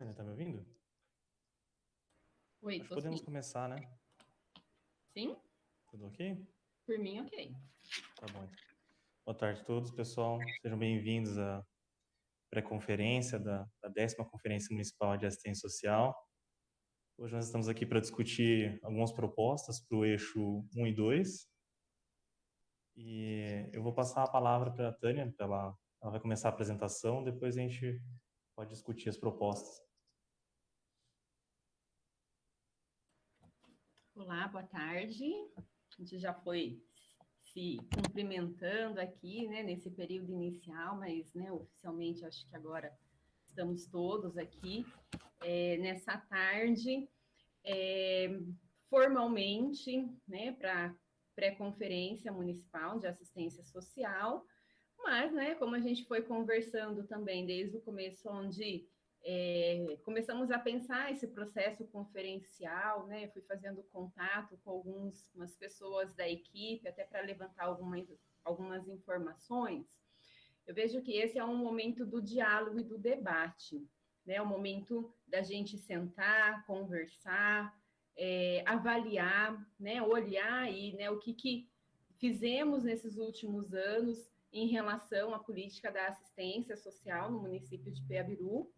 Tânia, tá me ouvindo? Oi, Acho que tô podemos sim. começar, né? Sim? Tudo ok? Por mim, ok. Tá bom, então. Boa tarde a todos, pessoal. Sejam bem-vindos à pré-conferência da 10ª Conferência Municipal de Assistência Social. Hoje nós estamos aqui para discutir algumas propostas para o eixo 1 e 2. E eu vou passar a palavra para a Tânia, ela vai começar a apresentação, depois a gente pode discutir as propostas. Olá, boa tarde. A gente já foi se cumprimentando aqui, né, nesse período inicial, mas, né, oficialmente acho que agora estamos todos aqui nessa tarde, formalmente, né, para pré-conferência municipal de assistência social, mas, né, como a gente foi conversando também desde o começo, onde começamos a pensar esse processo conferencial, né? Fui fazendo contato com algumas pessoas da equipe, até para levantar algumas informações. Eu vejo que esse é um momento do diálogo e do debate, né? O momento da gente sentar, conversar, avaliar, né? Olhar aí, né? O que fizemos nesses últimos anos em relação à política da assistência social no município de Peabiru,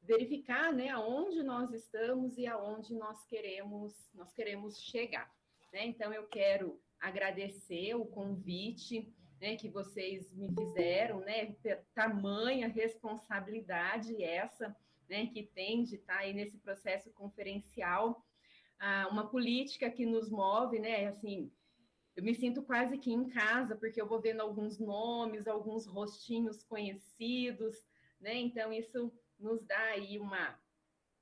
verificar, né, aonde nós estamos e aonde nós queremos chegar, né? Então eu quero agradecer o convite, né, que vocês me fizeram, né, tamanha responsabilidade essa, né, que tem de estar aí nesse processo conferencial, uma política que nos move, né, assim, eu me sinto quase que em casa, porque eu vou vendo alguns nomes, alguns rostinhos conhecidos, né? Então, isso nos dá aí uma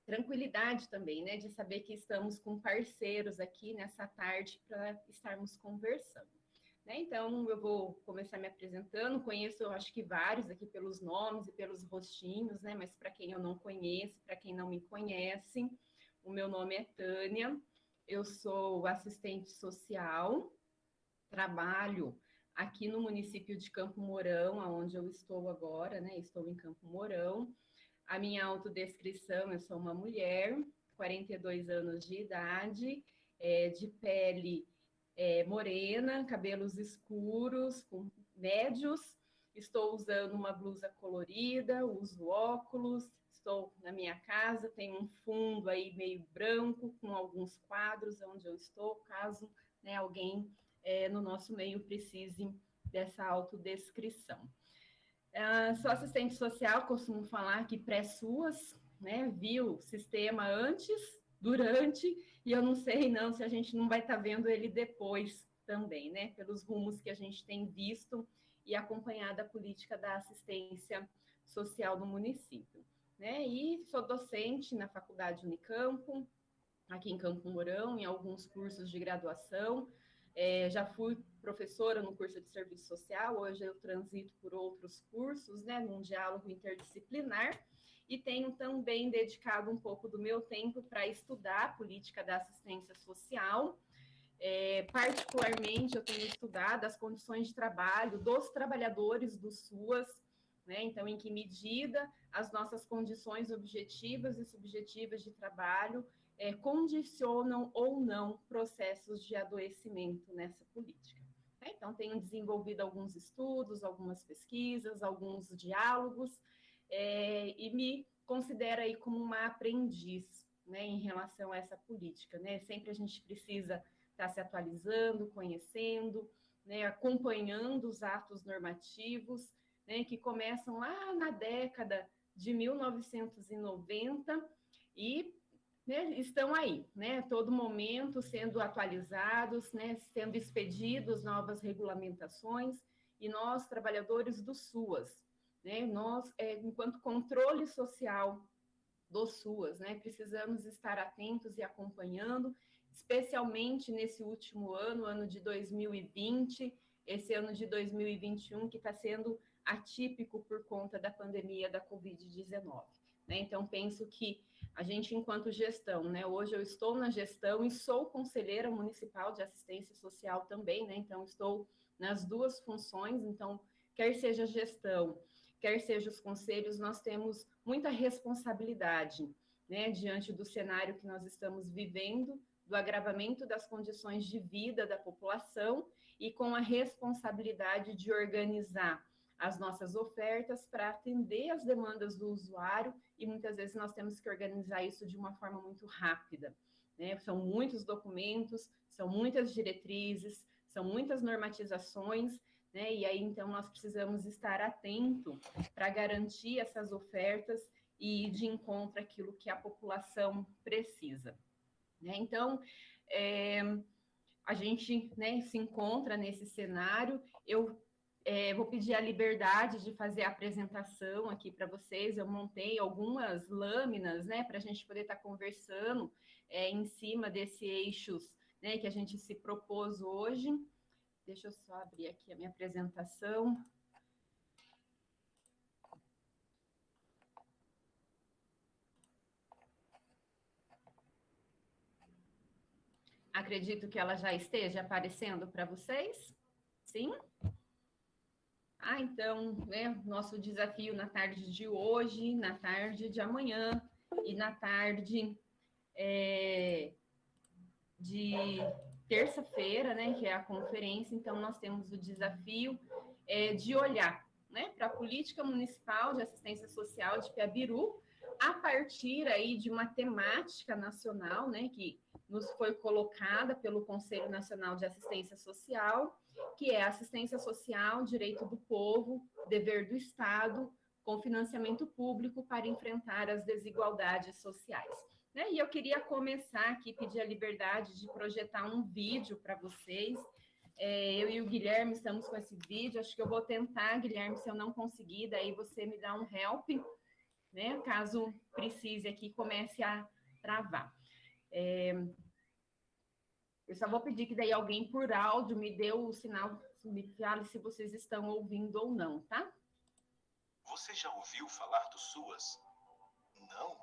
tranquilidade também, né? De saber que estamos com parceiros aqui nessa tarde para estarmos conversando. Né? Então, eu vou começar me apresentando. Conheço, eu acho que vários aqui pelos nomes e pelos rostinhos, né? Mas para quem eu não conheço, para quem não me conhece, o meu nome é Tânia, eu sou assistente social, trabalho aqui no município de Campo Mourão, onde eu estou agora, né? Estou em Campo Mourão. A minha autodescrição, eu sou uma mulher, 42 anos de idade, de pele morena, cabelos escuros, com médios. Estou usando uma blusa colorida, uso óculos, estou na minha casa, tem um fundo aí meio branco, com alguns quadros onde eu estou, caso, né, alguém no nosso meio precise dessa autodescrição. Sou assistente social, costumo falar que pré-SUAS, né? Vi o sistema antes, durante, e eu não sei não se a gente não vai estar vendo ele depois também, né? Pelos rumos que a gente tem visto e acompanhado a política da assistência social do município. Né? E sou docente na Faculdade Unicampo, aqui em Campo Mourão, em alguns cursos de graduação. Já fui professora no curso de serviço social, hoje eu transito por outros cursos, né, num diálogo interdisciplinar, e tenho também dedicado um pouco do meu tempo para estudar a política da assistência social. Particularmente, eu tenho estudado as condições de trabalho dos trabalhadores do SUAS, né? Então, em que medida as nossas condições objetivas e subjetivas de trabalho condicionam ou não processos de adoecimento nessa política. Então, tenho desenvolvido alguns estudos, algumas pesquisas, alguns diálogos, e me considero aí como uma aprendiz, né, em relação a essa política. Né? Sempre a gente precisa estar se atualizando, conhecendo, né, acompanhando os atos normativos, né, que começam lá na década de 1990 e né, estão aí, né, todo momento sendo atualizados, né, sendo expedidos novas regulamentações, e nós, trabalhadores do SUAS, né, nós, enquanto controle social do SUAS, né, precisamos estar atentos e acompanhando, especialmente nesse último ano, ano de 2020, esse ano de 2021, que está sendo atípico por conta da pandemia da Covid-19. Né? Então, penso que a gente, enquanto gestão, né, hoje eu estou na gestão e sou conselheira municipal de assistência social também, né, então estou nas duas funções, então, quer seja gestão, quer seja os conselhos, nós temos muita responsabilidade né, diante do cenário que nós estamos vivendo, do agravamento das condições de vida da população e com a responsabilidade de organizar as nossas ofertas para atender as demandas do usuário, e muitas vezes nós temos que organizar isso de uma forma muito rápida, né? São muitos documentos, são muitas diretrizes, são muitas normatizações, né? E aí então nós precisamos estar atento para garantir essas ofertas e ir de encontro àquilo que a população precisa, né? Então, a gente, né, se encontra nesse cenário. Eu vou pedir a liberdade de fazer a apresentação aqui para vocês. Eu montei algumas lâminas, né, para a gente poder estar conversando em cima desses eixos, né, que a gente se propôs hoje. Deixa eu só abrir aqui a minha apresentação. Acredito que ela já esteja aparecendo para vocês. Sim? Então, né, nosso desafio na tarde de hoje, na tarde de amanhã e na tarde de terça-feira, né, que é a conferência. Então, nós temos o desafio de olhar, né, para a política municipal de assistência social de Piabiru, a partir aí de uma temática nacional, né, que nos foi colocada pelo Conselho Nacional de Assistência Social, que é assistência social, direito do povo, dever do Estado, com financiamento público para enfrentar as desigualdades sociais. Né? E eu queria começar aqui, pedir a liberdade de projetar um vídeo para vocês. Eu e o Guilherme estamos com esse vídeo. Acho que eu vou tentar, Guilherme, se eu não conseguir, daí você me dá um help, né? Caso precise aqui, comece a travar. Eu só vou pedir que daí alguém por áudio me dê o sinal, me fale se vocês estão ouvindo ou não, tá? Você já ouviu falar do SUAS? Não?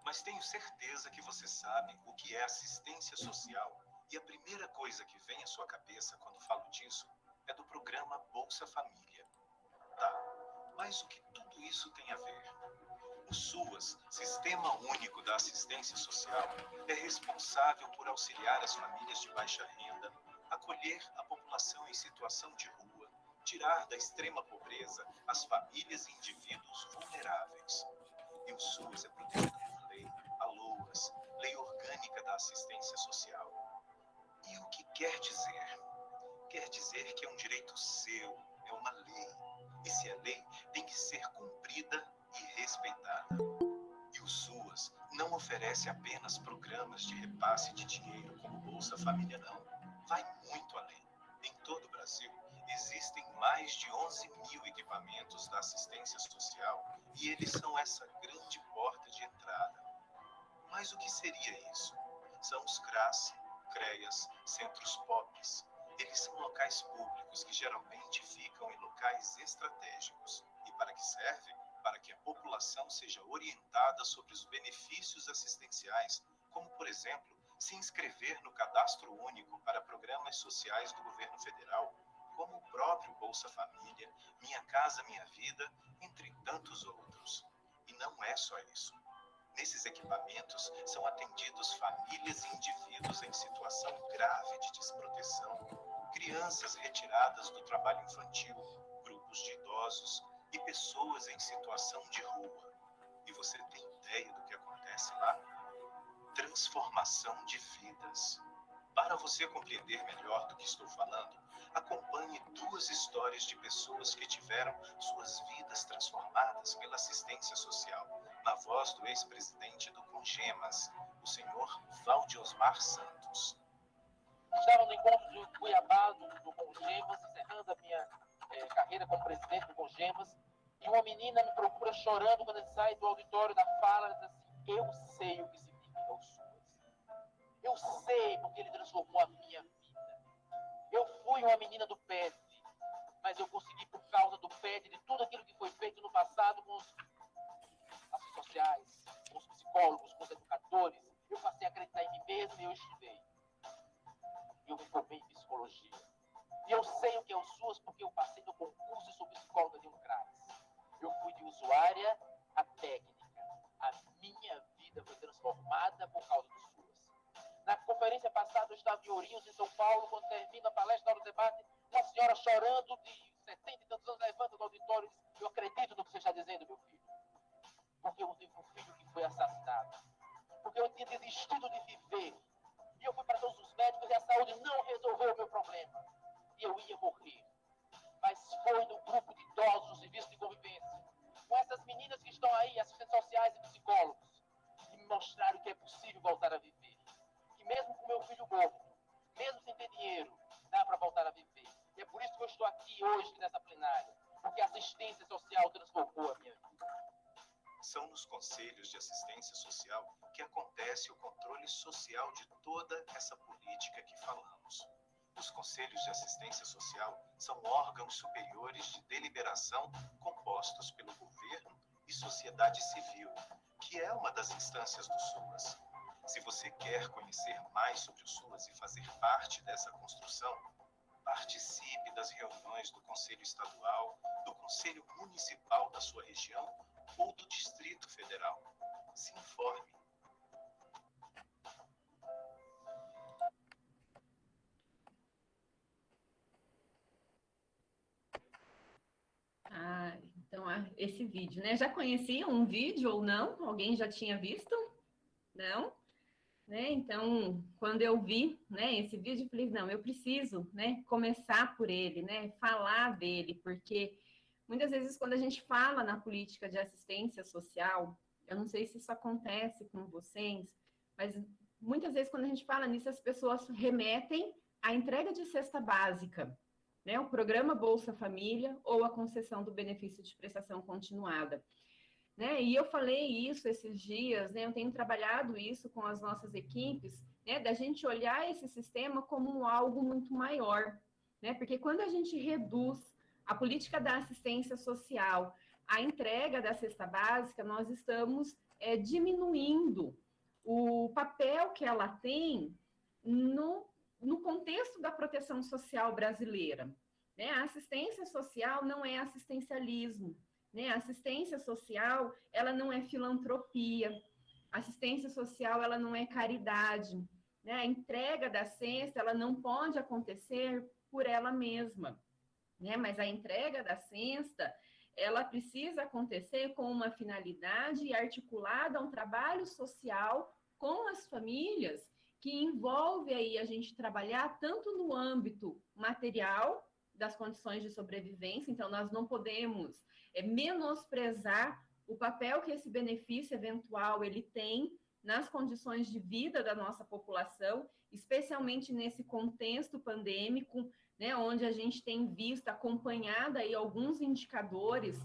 Mas tenho certeza que você sabe o que é assistência social. E a primeira coisa que vem à sua cabeça quando falo disso é do programa Bolsa Família. Tá, mas o que tudo isso tem a ver? O SUAS, Sistema Único da Assistência Social, é responsável por auxiliar as famílias de baixa renda, acolher a população em situação de rua, tirar da extrema pobreza as famílias e indivíduos vulneráveis. E o SUAS é protegido por lei, a LOAS, Lei Orgânica da Assistência Social. E o que quer dizer? Quer dizer que é um direito seu, é uma lei. E se é lei, tem que ser cumprida e respeitada. E o SUAS não oferece apenas programas de repasse de dinheiro como Bolsa Família, não. Vai muito além. Em todo o Brasil, existem mais de 11.000 equipamentos da assistência social e eles são essa grande porta de entrada. Mas o que seria isso? São os CRAS, CREAS, centros POPs. Eles são locais públicos que geralmente ficam em locais estratégicos. E para que serve? Para que a população seja orientada sobre os benefícios assistenciais, como, por exemplo, se inscrever no Cadastro Único para programas sociais do governo federal, como o próprio Bolsa Família, Minha Casa Minha Vida, entre tantos outros. E não é só isso. Nesses equipamentos são atendidos famílias e indivíduos em situação grave de desproteção, crianças retiradas do trabalho infantil, grupos de idosos e pessoas em situação de rua. E você tem ideia do que acontece lá? Transformação de vidas. Para você compreender melhor do que estou falando, acompanhe 2 histórias de pessoas que tiveram suas vidas transformadas pela assistência social, na voz do ex-presidente do Congemas, o senhor Valdiosmar Santos. Estava no encontro de Cuiabá, do Congemas, encerrando a minha carreira como presidente do Congemas, e uma menina me procura chorando quando ele sai do auditório da fala, ela diz assim: eu sei o que significa o SUAS. Eu sei porque ele transformou a minha vida. Eu fui uma menina do PED, mas eu consegui, por causa do PED, de tudo aquilo que foi feito no passado com os assistentes sociais, com os psicólogos, com os educadores, eu passei a acreditar em mim mesmo e eu estudei. Eu me formei em psicologia. E eu sei o que é o SUAS porque eu passei no concurso e sou psicóloga de um CRAS. Eu fui de usuária a técnica. A minha vida foi transformada transformada por causa do SUAS. Na conferência passada, eu estava em Ourinhos, em São Paulo, quando termina a palestra, do debate, uma senhora chorando de 70 e tantos anos, levanta do auditório e diz: eu acredito no que você está dizendo, meu filho. Porque eu tive um filho que foi assassinado. Porque eu tinha desistido de viver. E eu fui para todos os médicos e a saúde não resolveu o meu problema. E eu ia morrer. Mas foi no grupo de idosos do serviço de convivência, com essas meninas que estão aí, assistentes sociais e psicólogos, que me mostraram que é possível voltar a viver. Que mesmo com meu filho morto, mesmo sem ter dinheiro, dá para voltar a viver. E é por isso que eu estou aqui hoje nessa plenária, porque a assistência social transformou a minha vida. São nos conselhos de assistência social que acontece o controle social de toda essa política que falamos. Os conselhos de assistência social são órgãos superiores de deliberação compostos pelo governo e sociedade civil, que é uma das instâncias do SUAS. Se você quer conhecer mais sobre o SUAS e fazer parte dessa construção, participe das reuniões do Conselho Estadual, do Conselho Municipal da sua região ou do Distrito Federal. Se informe. Então, esse vídeo, né? Já conheciam um vídeo ou não? Alguém já tinha visto? Não? Né? Então, quando eu vi, né, esse vídeo, eu falei, não, eu preciso, né, começar por ele, né, falar dele, porque muitas vezes quando a gente fala na política de assistência social, eu não sei se isso acontece com vocês, mas muitas vezes quando a gente fala nisso, as pessoas remetem à entrega de cesta básica, né, o programa Bolsa Família ou a concessão do benefício de prestação continuada. Né? E eu falei isso esses dias, né? Eu tenho trabalhado isso com as nossas equipes, né? Da gente olhar esse sistema como algo muito maior, né? Porque quando a gente reduz a política da assistência social à entrega da cesta básica, nós estamos diminuindo o papel que ela tem no contexto da proteção social brasileira. Né? A assistência social não é assistencialismo. Né? A assistência social, ela não é filantropia, a assistência social, ela não é caridade, né? A entrega da cesta, ela não pode acontecer por ela mesma, né? Mas a entrega da cesta, ela precisa acontecer com uma finalidade articulada a um trabalho social com as famílias, que envolve aí a gente trabalhar tanto no âmbito material, das condições de sobrevivência, então nós não podemos menosprezar o papel que esse benefício eventual ele tem nas condições de vida da nossa população, especialmente nesse contexto pandêmico, né, onde a gente tem visto, acompanhado aí alguns indicadores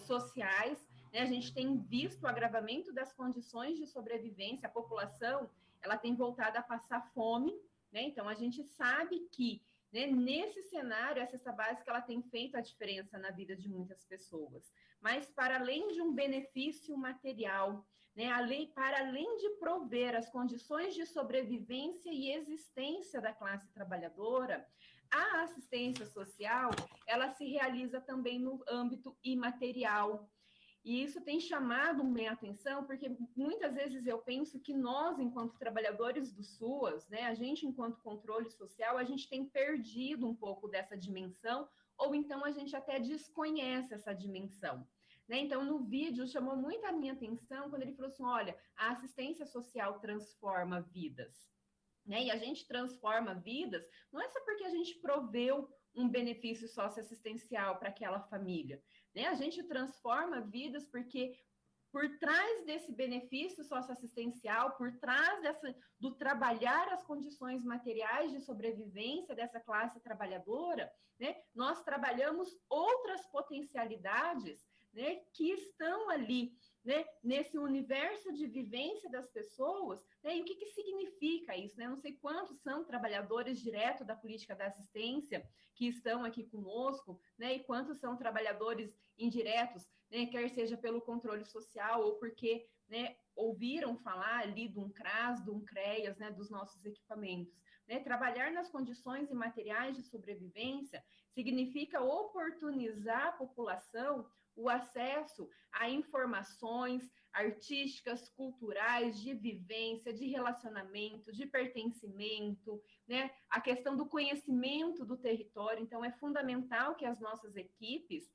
sociais, né, a gente tem visto o agravamento das condições de sobrevivência, a população ela tem voltado a passar fome, né, então a gente sabe que né, nesse cenário, a cesta básica ela tem feito a diferença na vida de muitas pessoas. Mas, para além de um benefício material, né, para além de prover as condições de sobrevivência e existência da classe trabalhadora, a assistência social ela se realiza também no âmbito imaterial. E isso tem chamado minha atenção, porque muitas vezes eu penso que nós, enquanto trabalhadores do SUAS, né, a gente, enquanto controle social, a gente tem perdido um pouco dessa dimensão, ou então a gente até desconhece essa dimensão. Né? Então, no vídeo, chamou muito a minha atenção quando ele falou assim, olha, a assistência social transforma vidas. Né? E a gente transforma vidas, não é só porque a gente proveu um benefício socioassistencial para aquela família. Né? A gente transforma vidas porque por trás desse benefício socioassistencial, por trás do trabalhar as condições materiais de sobrevivência dessa classe trabalhadora, né, nós trabalhamos outras potencialidades, né, que estão ali, né, nesse universo de vivência das pessoas, né, e o que significa isso? Né? Não sei quantos são trabalhadores direto da política da assistência que estão aqui conosco, né, e quantos são trabalhadores indiretos, né, quer seja pelo controle social ou porque né, ouviram falar ali de um CRAS, de um CREAS, né, dos nossos equipamentos. Né? Trabalhar nas condições e materiais de sobrevivência significa oportunizar a população o acesso a informações artísticas, culturais, de vivência, de relacionamento, de pertencimento, né? A questão do conhecimento do território. Então, é fundamental que as nossas equipes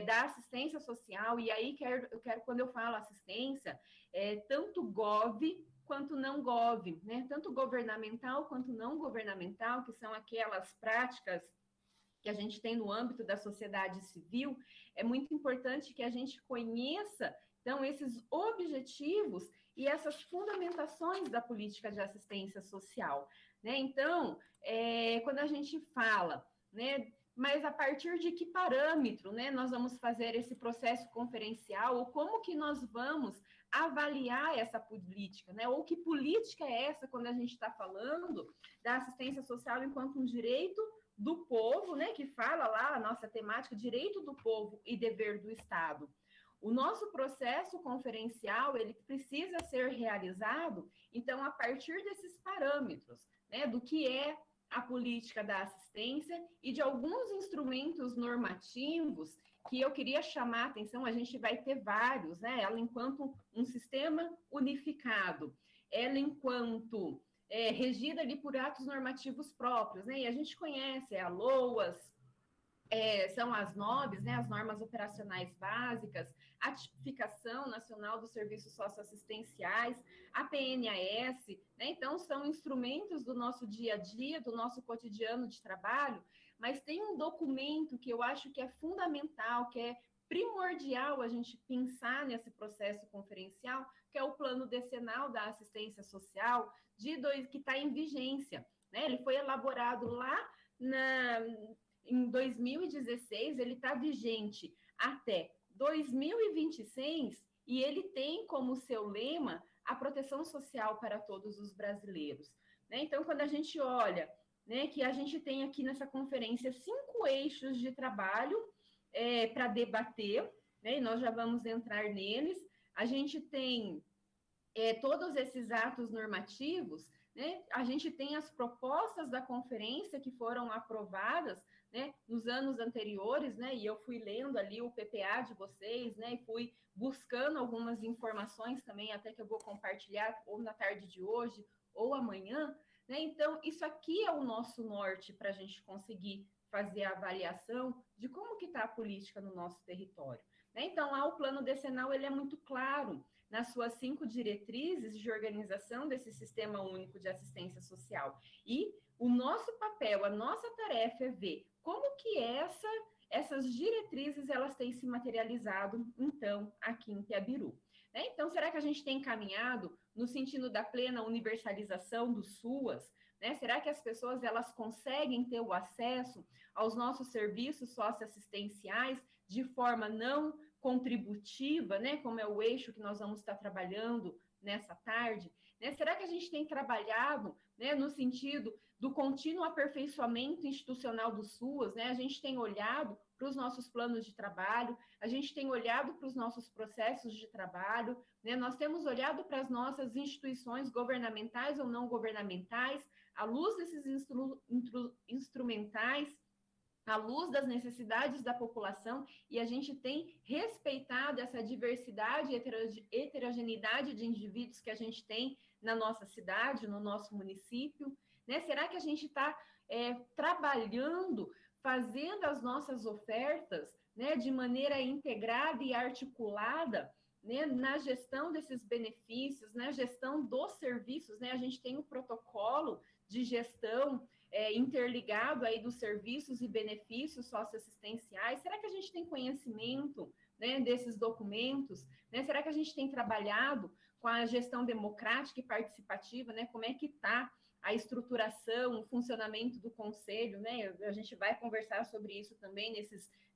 da assistência social, e aí eu quero, quando eu falo assistência, tanto gov quanto não gov, né? Tanto governamental quanto não governamental, que são aquelas práticas que a gente tem no âmbito da sociedade civil. É muito importante que a gente conheça, então, esses objetivos e essas fundamentações da política de assistência social, né? Então, quando a gente fala, né, mas a partir de que parâmetro, né, nós vamos fazer esse processo conferencial, ou como que nós vamos avaliar essa política, né? Ou que política é essa quando a gente está falando da assistência social enquanto um direito do povo, né? Que fala lá a nossa temática, direito do povo e dever do Estado. O nosso processo conferencial, ele precisa ser realizado, então, a partir desses parâmetros, né? Do que é a política da assistência e de alguns instrumentos normativos que eu queria chamar a atenção. A gente vai ter vários, né? Ela enquanto um sistema unificado, ela enquanto regida ali por atos normativos próprios, né? E a gente conhece a LOAS, são as NOBs, né? As normas operacionais básicas, a tipificação nacional dos serviços socioassistenciais, a PNAS, né? Então, são instrumentos do nosso dia a dia, do nosso cotidiano de trabalho, mas tem um documento que eu acho que é fundamental, que é primordial a gente pensar nesse processo conferencial, que é o Plano Decenal da Assistência Social, que está em vigência, né? Ele foi elaborado lá em 2016, ele está vigente até 2026, e ele tem como seu lema a proteção social para todos os brasileiros, né? Então, quando a gente olha, né, que a gente tem aqui nessa conferência 5 eixos de trabalho para debater, né, e nós já vamos entrar neles. A gente tem todos esses atos normativos, né? A gente tem as propostas da conferência que foram aprovadas, né, nos anos anteriores, né? E eu fui lendo ali o PPA de vocês, né? E fui buscando algumas informações também, até que eu vou compartilhar ou na tarde de hoje ou amanhã, né? Então, isso aqui é o nosso norte para a gente conseguir fazer a avaliação de como que está a política no nosso território, né? Então, lá o plano decenal, ele é muito claro nas suas 5 diretrizes de organização desse Sistema Único de Assistência Social. E o nosso papel, a nossa tarefa é ver como que essas diretrizes elas têm se materializado, então, aqui em Piabiru, né? Então, será que a gente tem caminhado no sentido da plena universalização do SUAS, né? Será que as pessoas elas conseguem ter o acesso aos nossos serviços socioassistenciais de forma não contributiva, né, como é o eixo que nós vamos estar trabalhando nessa tarde, né? Será que a gente tem trabalhado, né, no sentido do contínuo aperfeiçoamento institucional do SUAS, né? A gente tem olhado para os nossos planos de trabalho, a gente tem olhado para os nossos processos de trabalho, né? Nós temos olhado para as nossas instituições governamentais ou não governamentais, à luz desses instrumentais, à luz das necessidades da população, e a gente tem respeitado essa diversidade e heterogeneidade de indivíduos que a gente tem na nossa cidade, no nosso município, né? Será que a gente está trabalhando, fazendo as nossas ofertas, né, de maneira integrada e articulada, né, na gestão desses benefícios, na gestão dos serviços, né? A gente tem um protocolo de gestão interligado aí dos serviços e benefícios socioassistenciais. Será que a gente tem conhecimento, né, desses documentos, né? Será que a gente tem trabalhado com a gestão democrática e participativa, né? Como é que está a estruturação, o funcionamento do conselho, né? A gente vai conversar sobre isso também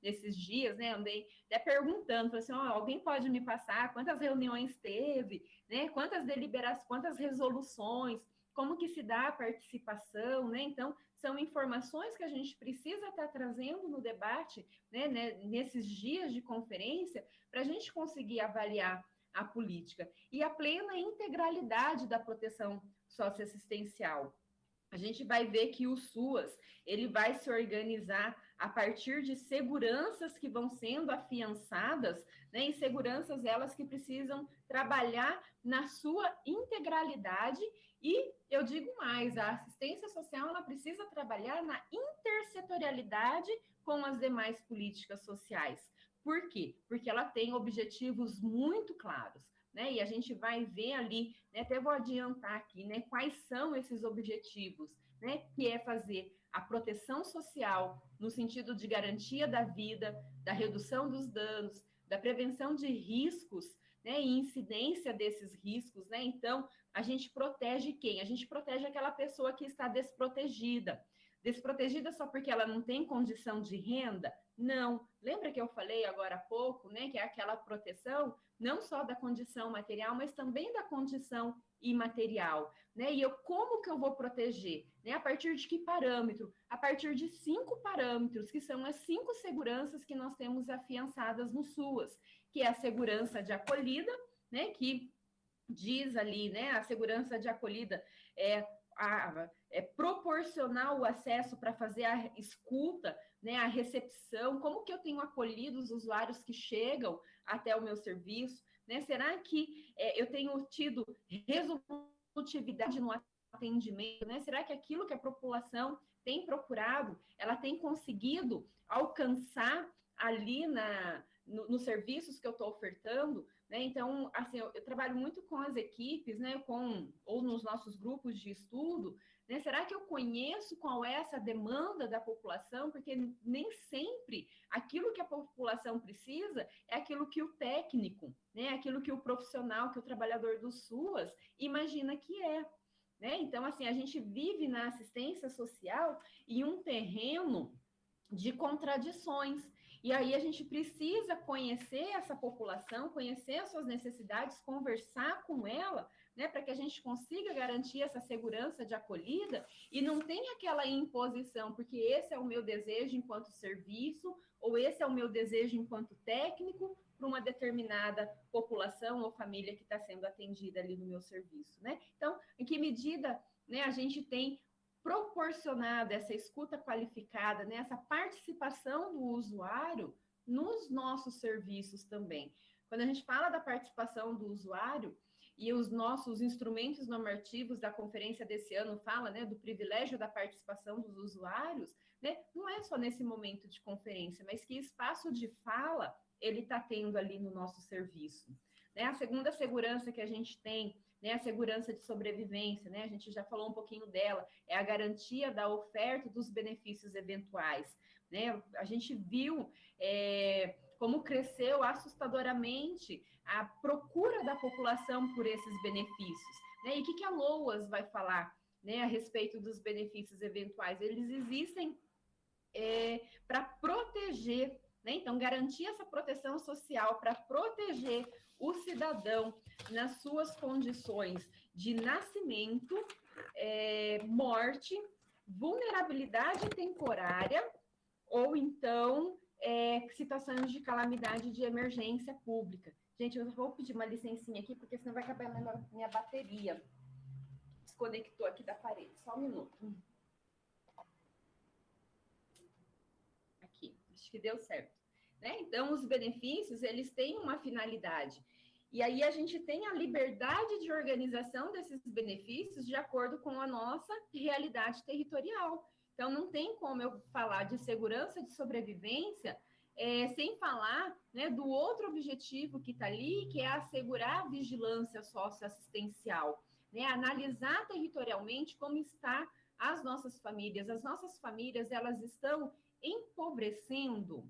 nesses dias, né? Andei até perguntando, falei assim, alguém pode me passar quantas reuniões teve, né? Quantas deliberações, quantas resoluções, como que se dá a participação, né? Então, são informações que a gente precisa estar trazendo no debate, né, nesses dias de conferência, para a gente conseguir avaliar a política. E a plena integralidade da proteção socioassistencial. A gente vai ver que o SUAS, ele vai se organizar a partir de seguranças que vão sendo afiançadas, né, e seguranças elas que precisam trabalhar na sua integralidade, e eu digo mais, a assistência social ela precisa trabalhar na intersetorialidade com as demais políticas sociais. Por quê? Porque ela tem objetivos muito claros, né? E a gente vai ver ali, né, até vou adiantar aqui, né, quais são esses objetivos, né? Que é fazer a proteção social no sentido de garantia da vida, da redução dos danos, da prevenção de riscos, né, e incidência desses riscos, né? Então, a gente protege quem? A gente protege aquela pessoa que está desprotegida. Desprotegida só porque ela não tem condição de renda? Não. Lembra que eu falei agora há pouco, né, que é aquela proteção não só da condição material, mas também da condição imaterial, né? E como que eu vou proteger? Né? A partir de que parâmetro? A partir de 5 parâmetros, que são as 5 seguranças que nós temos afiançadas no SUAS, que é a segurança de acolhida, né, que diz ali, né, a segurança de acolhida é proporcionar o acesso para fazer a escuta, né, a recepção, como que eu tenho acolhido os usuários que chegam até o meu serviço, né? Será que eu tenho tido resolutividade no atendimento, né? Será que aquilo que a população tem procurado, ela tem conseguido alcançar ali nos serviços que eu estou ofertando, né? Então, assim, eu trabalho muito com as equipes, né? Ou nos nossos grupos de estudo, né? Será que eu conheço qual é essa demanda da população? Porque nem sempre aquilo que a população precisa é aquilo que o técnico, né? Aquilo que o profissional, que o trabalhador do SUAS imagina que é. Né? Então, assim, a gente vive na assistência social em um terreno de contradições. E aí a gente precisa conhecer essa população, conhecer as suas necessidades, conversar com ela, né, para que a gente consiga garantir essa segurança de acolhida e não tenha aquela imposição, porque esse é o meu desejo enquanto serviço, ou esse é o meu desejo enquanto técnico, para uma determinada população ou família que está sendo atendida ali no meu serviço, né? Então, em que medida, né, a gente tem proporcionado essa escuta qualificada, né, essa participação do usuário nos nossos serviços também. Quando a gente fala da participação do usuário, e os nossos instrumentos normativos da conferência desse ano fala, né, do privilégio da participação dos usuários, né, não é só nesse momento de conferência, mas que espaço de fala ele está tendo ali no nosso serviço. Né? A segunda segurança que a gente tem, né, a segurança de sobrevivência, né, a gente já falou um pouquinho dela, é a garantia da oferta dos benefícios eventuais. Né? A gente viu como cresceu assustadoramente a procura da população por esses benefícios. Né? E o que a LOAS vai falar, né, a respeito dos benefícios eventuais? Eles existem para proteger, né? Então, garantir essa proteção social para proteger o cidadão nas suas condições de nascimento, morte, vulnerabilidade temporária, ou então situações de calamidade de emergência pública. Gente, eu vou pedir uma licencinha aqui, porque senão vai acabar minha bateria. Desconectou aqui da parede. Só um minuto. Aqui, acho que deu certo. Né? Então, os benefícios, eles têm uma finalidade. E aí a gente tem a liberdade de organização desses benefícios de acordo com a nossa realidade territorial. Então, não tem como eu falar de segurança de sobrevivência sem falar, né, do outro objetivo que está ali, que é assegurar a vigilância socioassistencial, né, analisar territorialmente como está as nossas famílias. As nossas famílias, elas estão empobrecendo,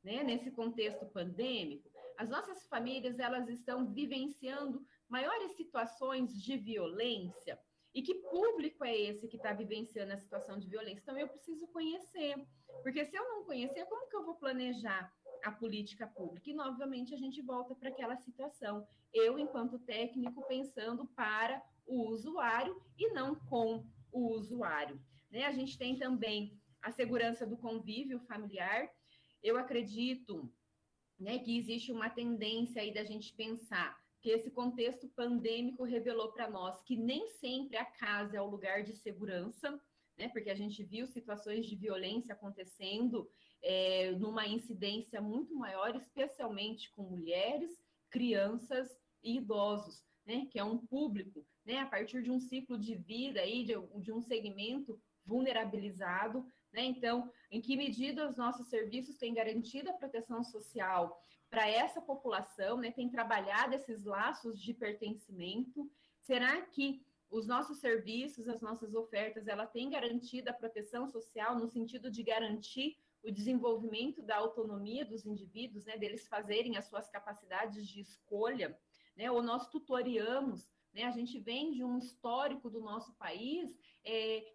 né, nesse contexto pandêmico. As nossas famílias, elas estão vivenciando maiores situações de violência. E que público é esse que está vivenciando a situação de violência? Então, eu preciso conhecer. Porque se eu não conhecer, como que eu vou planejar a política pública? E, novamente, a gente volta para aquela situação. Eu, enquanto técnico, pensando para o usuário e não com o usuário. Né? A gente tem também a segurança do convívio familiar. Eu acredito, né, que existe uma tendência aí da gente pensar que esse contexto pandêmico revelou para nós que nem sempre a casa é o lugar de segurança, né? Porque a gente viu situações de violência acontecendo numa incidência muito maior, especialmente com mulheres, crianças e idosos, né? Que é um público, né? A partir de um ciclo de vida aí, de um segmento vulnerabilizado, né? Então, em que medida os nossos serviços têm garantido a proteção social para essa população, né? Tem trabalhado esses laços de pertencimento? Será que os nossos serviços, as nossas ofertas, ela tem garantido a proteção social no sentido de garantir o desenvolvimento da autonomia dos indivíduos, né, deles fazerem as suas capacidades de escolha, né, ou nós tutoriamos, né, a gente vem de um histórico do nosso país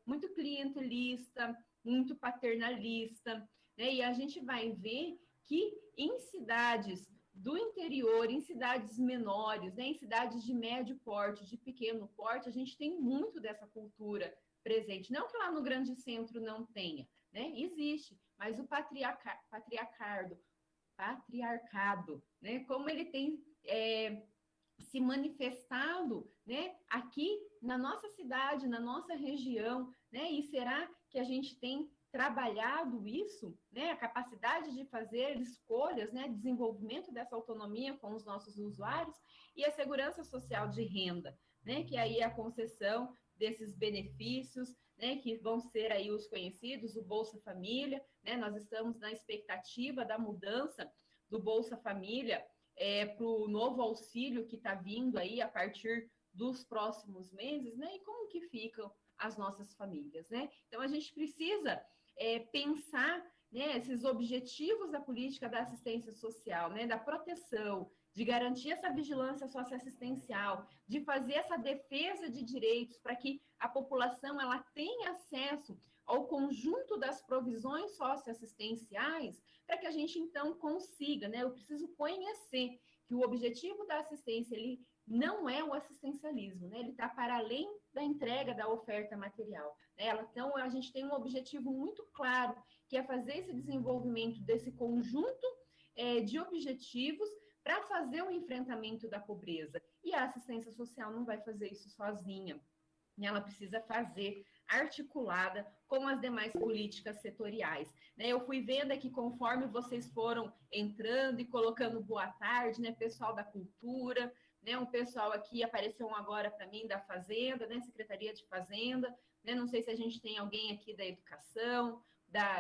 muito clientelista, muito paternalista, né, e a gente vai ver que em cidades do interior, em cidades menores, né, em cidades de médio porte, de pequeno porte, a gente tem muito dessa cultura presente. Não que lá no grande centro não tenha, né? Existe, mas o patriarcado, né? Como ele tem se manifestado, né? Aqui na nossa cidade, na nossa região, né? E será que a gente tem trabalhado isso, né, a capacidade de fazer escolhas, né, desenvolvimento dessa autonomia com os nossos usuários e a segurança social de renda, né, que aí é a concessão desses benefícios, né, que vão ser aí os conhecidos, o Bolsa Família, né, nós estamos na expectativa da mudança do Bolsa Família para o novo auxílio que está vindo aí a partir dos próximos meses, né, e como que ficam as nossas famílias, né? Então a gente precisa pensar, né, esses objetivos da política da assistência social, né, da proteção, de garantir essa vigilância socioassistencial, de fazer essa defesa de direitos para que a população ela tenha acesso ao conjunto das provisões socioassistenciais, para que a gente então consiga, né? Eu preciso conhecer que o objetivo da assistência ele não é o assistencialismo, né? Ele está para além da entrega da oferta material. Né? Então, a gente tem um objetivo muito claro, que é fazer esse desenvolvimento desse conjunto de objetivos para fazer o enfrentamento da pobreza. E a assistência social não vai fazer isso sozinha. Ela precisa fazer articulada com as demais políticas setoriais. Né? Eu fui vendo aqui, conforme vocês foram entrando e colocando boa tarde, né, pessoal da cultura, né, um pessoal aqui apareceu agora para mim da Fazenda, né, Secretaria de Fazenda, né, não sei se a gente tem alguém aqui da educação,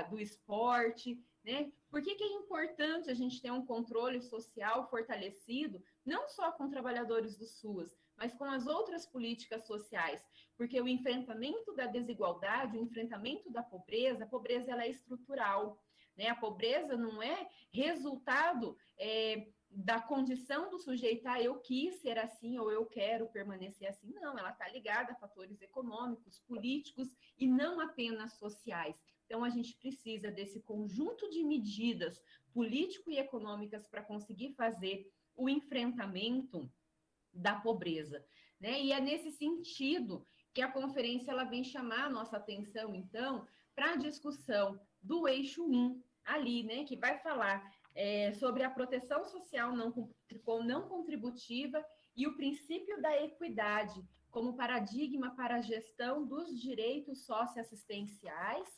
do esporte, né? Por que é importante a gente ter um controle social fortalecido, não só com trabalhadores do SUAS, mas com as outras políticas sociais? Porque o enfrentamento da desigualdade, o enfrentamento da pobreza, a pobreza ela é estrutural, né? A pobreza não é resultado da condição do sujeito, eu quis ser assim ou eu quero permanecer assim. Não, ela está ligada a fatores econômicos, políticos e não apenas sociais. Então, a gente precisa desse conjunto de medidas político e econômicas para conseguir fazer o enfrentamento da pobreza, né? E é nesse sentido que a conferência ela vem chamar a nossa atenção, então, para a discussão do eixo 1, ali, né, que vai falar sobre a proteção social não contributiva e o princípio da equidade como paradigma para a gestão dos direitos socioassistenciais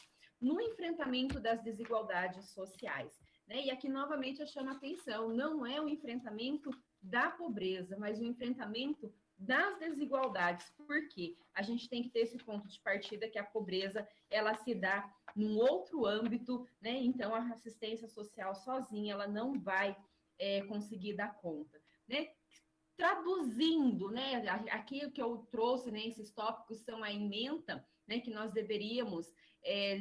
no enfrentamento das desigualdades sociais. Né? E aqui, novamente, eu chamo a atenção, não é o enfrentamento da pobreza, mas o enfrentamento das desigualdades, porque a gente tem que ter esse ponto de partida que a pobreza, ela se dá num outro âmbito, né? Então, a assistência social sozinha, ela não vai conseguir dar conta, né? Traduzindo, né? Aqui o que eu trouxe, né? Esses tópicos são a ementa, né? Que nós deveríamos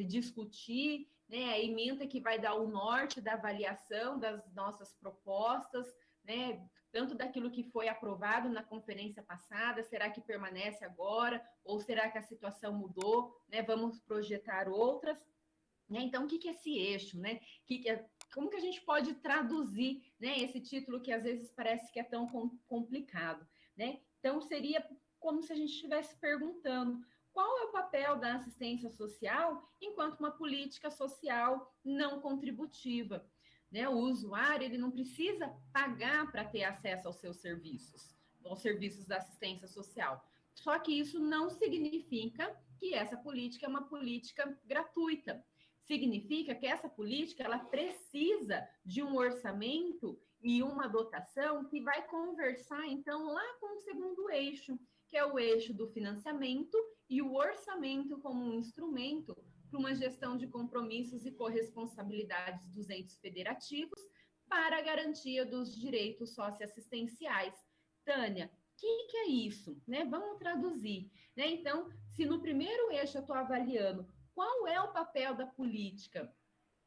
discutir, né? A ementa que vai dar o norte da avaliação das nossas propostas, né? Tanto daquilo que foi aprovado na conferência passada, será que permanece agora? Ou será que a situação mudou? Né? Vamos projetar outras. Né? Então, o que é esse eixo? Né? Como que a gente pode traduzir, né, esse título que às vezes parece que é tão complicado? Né? Então, seria como se a gente estivesse perguntando qual é o papel da assistência social enquanto uma política social não contributiva. Né? O usuário ele não precisa pagar para ter acesso aos seus serviços da assistência social. Só que isso não significa que essa política é uma política gratuita. Significa que essa política ela precisa de um orçamento e uma dotação que vai conversar, então, lá com o segundo eixo, que é o eixo do financiamento e o orçamento como um instrumento para uma gestão de compromissos e corresponsabilidades dos entes federativos para a garantia dos direitos socioassistenciais. Tânia, o que é isso? Né? Vamos traduzir. Né? Então, se no primeiro eixo eu estou avaliando qual é o papel da política,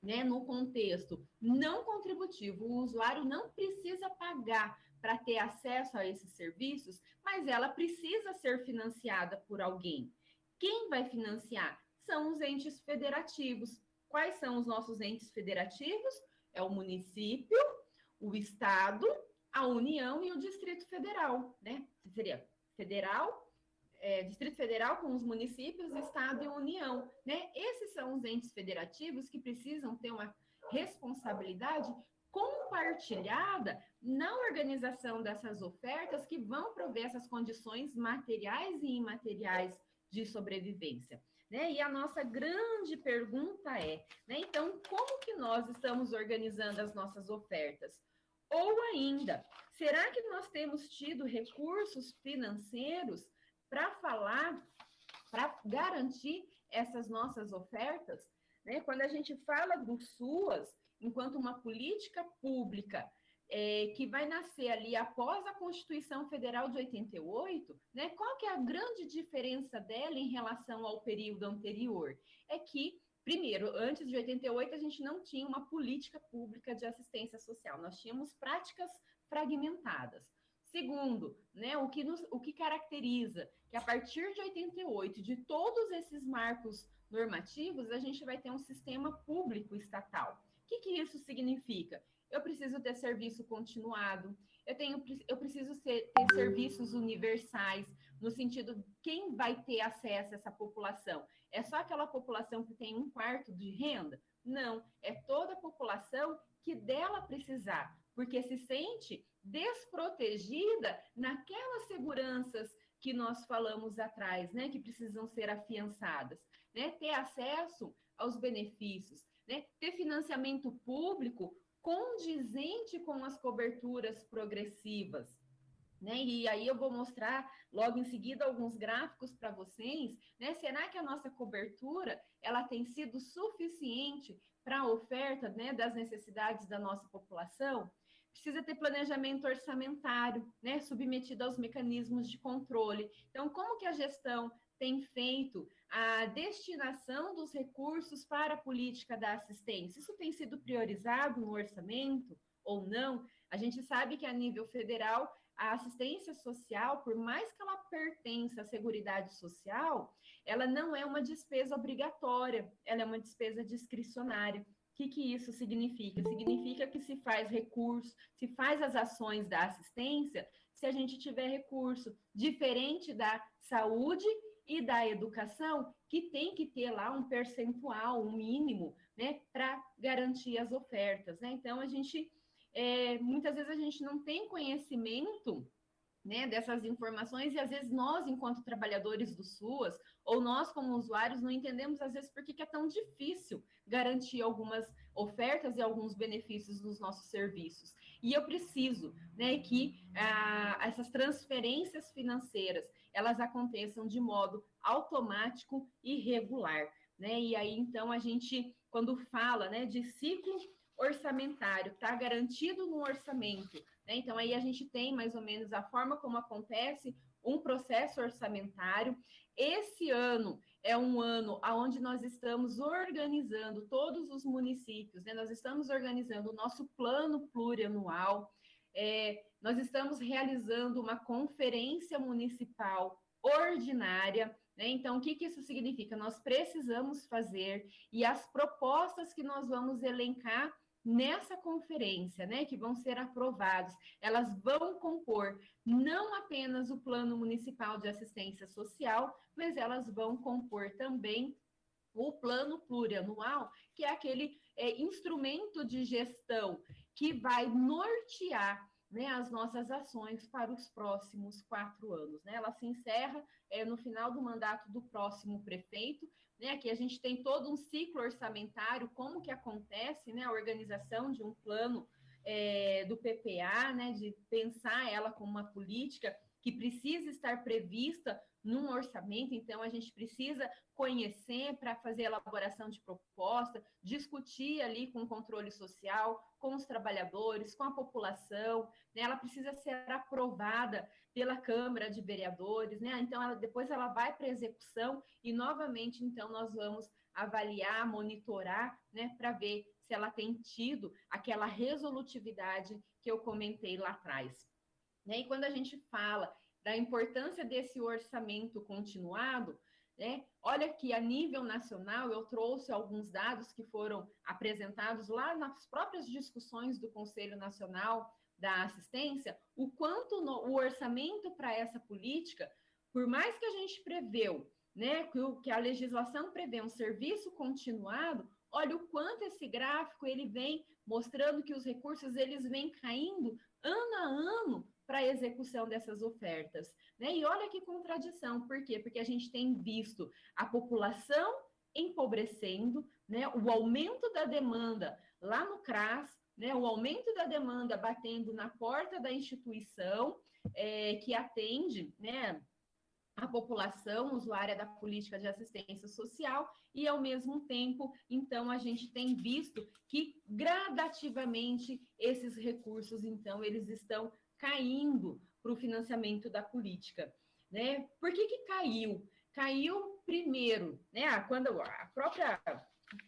né, no contexto não contributivo, o usuário não precisa pagar para ter acesso a esses serviços, mas ela precisa ser financiada por alguém. Quem vai financiar? São os entes federativos. Quais são os nossos entes federativos? É o município, o estado, a União e o Distrito Federal, né? Seria federal, Distrito Federal com os municípios, Estado e União, né? Esses são os entes federativos que precisam ter uma responsabilidade compartilhada na organização dessas ofertas que vão prover essas condições materiais e imateriais de sobrevivência. Né? E a nossa grande pergunta é, né, então, como que nós estamos organizando as nossas ofertas? Ou ainda, será que nós temos tido recursos financeiros para falar, para garantir essas nossas ofertas? Né? Quando a gente fala do SUAS, enquanto uma política pública que vai nascer ali após a Constituição Federal de 88, né? Qual que é a grande diferença dela em relação ao período anterior? É que, primeiro, antes de 88, a gente não tinha uma política pública de assistência social, nós tínhamos práticas fragmentadas. Segundo, né, o que caracteriza que a partir de 88, de todos esses marcos normativos, a gente vai ter um sistema público estatal. O que isso significa? Eu preciso ter serviço continuado, eu preciso ter serviços universais, no sentido de quem vai ter acesso a essa população? É só aquela população que tem 1/4 de renda? Não, é toda a população que dela precisar, porque se sente desprotegida naquelas seguranças que nós falamos atrás, né, que precisam ser afiançadas, né, ter acesso aos benefícios, né, ter financiamento público condizente com as coberturas progressivas. Né? E aí eu vou mostrar logo em seguida alguns gráficos para vocês, né? Será que a nossa cobertura ela tem sido suficiente para a oferta, né, das necessidades da nossa população? Precisa ter planejamento orçamentário, né, submetido aos mecanismos de controle. Então, como que a gestão tem feito a destinação dos recursos para a política da assistência? Isso tem sido priorizado no orçamento ou não? A gente sabe que a nível federal, a assistência social, por mais que ela pertença à Seguridade Social, ela não é uma despesa obrigatória, ela é uma despesa discricionária. O que isso significa? Significa que se faz recurso, se faz as ações da assistência, se a gente tiver recurso, diferente da saúde e da educação, que tem que ter lá um percentual, um mínimo, né, para garantir as ofertas, né? Então, muitas vezes a gente não tem conhecimento, né, dessas informações, e às vezes nós, enquanto trabalhadores do SUAS, ou nós como usuários, não entendemos às vezes por que é tão difícil garantir algumas ofertas e alguns benefícios nos nossos serviços. E eu preciso, né, que essas transferências financeiras, elas aconteçam de modo automático e regular, né? E aí, então, a gente, quando fala, né, de ciclo orçamentário, está garantido no orçamento, né? Então, aí a gente tem mais ou menos a forma como acontece um processo orçamentário. Esse ano é um ano onde nós estamos organizando todos os municípios, né? Nós estamos organizando o nosso plano plurianual, nós estamos realizando uma conferência municipal ordinária, né? Então, o que isso significa? Nós precisamos fazer, e as propostas que nós vamos elencar nessa conferência, né, que vão ser aprovados, elas vão compor não apenas o Plano Municipal de Assistência Social, mas elas vão compor também o Plano Plurianual, que é aquele instrumento de gestão que vai nortear, né, as nossas ações para os próximos 4 anos. Né? Ela se encerra no final do mandato do próximo prefeito. Né? Aqui a gente tem todo um ciclo orçamentário, como que acontece, né, a organização de um plano do PPA, né, de pensar ela como uma política que precisa estar prevista num orçamento, então a gente precisa conhecer para fazer elaboração de proposta, discutir ali com o controle social, com os trabalhadores, com a população, né? Ela precisa ser aprovada pela Câmara de Vereadores, né? Então depois ela vai para a execução e novamente então nós vamos avaliar, monitorar, né, para ver se ela tem tido aquela resolutividade que eu comentei lá atrás. E quando a gente fala da importância desse orçamento continuado, né? Olha que a nível nacional eu trouxe alguns dados que foram apresentados lá nas próprias discussões do Conselho Nacional da Assistência, o quanto o orçamento para essa política, por mais que a gente preveu, né, que a legislação prevê um serviço continuado, olha o quanto esse gráfico ele vem mostrando que os recursos eles vêm caindo ano a ano para a execução dessas ofertas. Né? E olha que contradição, por quê? Porque a gente tem visto a população empobrecendo, né? O aumento da demanda lá no CRAS, né? O aumento da demanda batendo na porta da instituição que atende, né, a população usuária da política de assistência social e, ao mesmo tempo, então, a gente tem visto que, gradativamente, esses recursos, então, eles estão caindo para o financiamento da política. Né? Por que caiu? Caiu primeiro, né? Quando o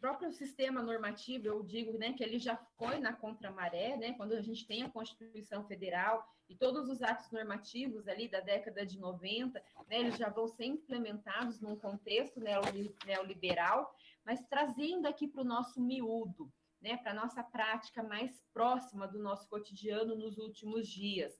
próprio sistema normativo, eu digo, né, que ele já foi na contramaré, né, quando a gente tem a Constituição Federal e todos os atos normativos ali da década de 90, né, eles já vão ser implementados num contexto neoliberal, mas trazendo aqui para o nosso miúdo, né, para a nossa prática mais próxima do nosso cotidiano nos últimos dias.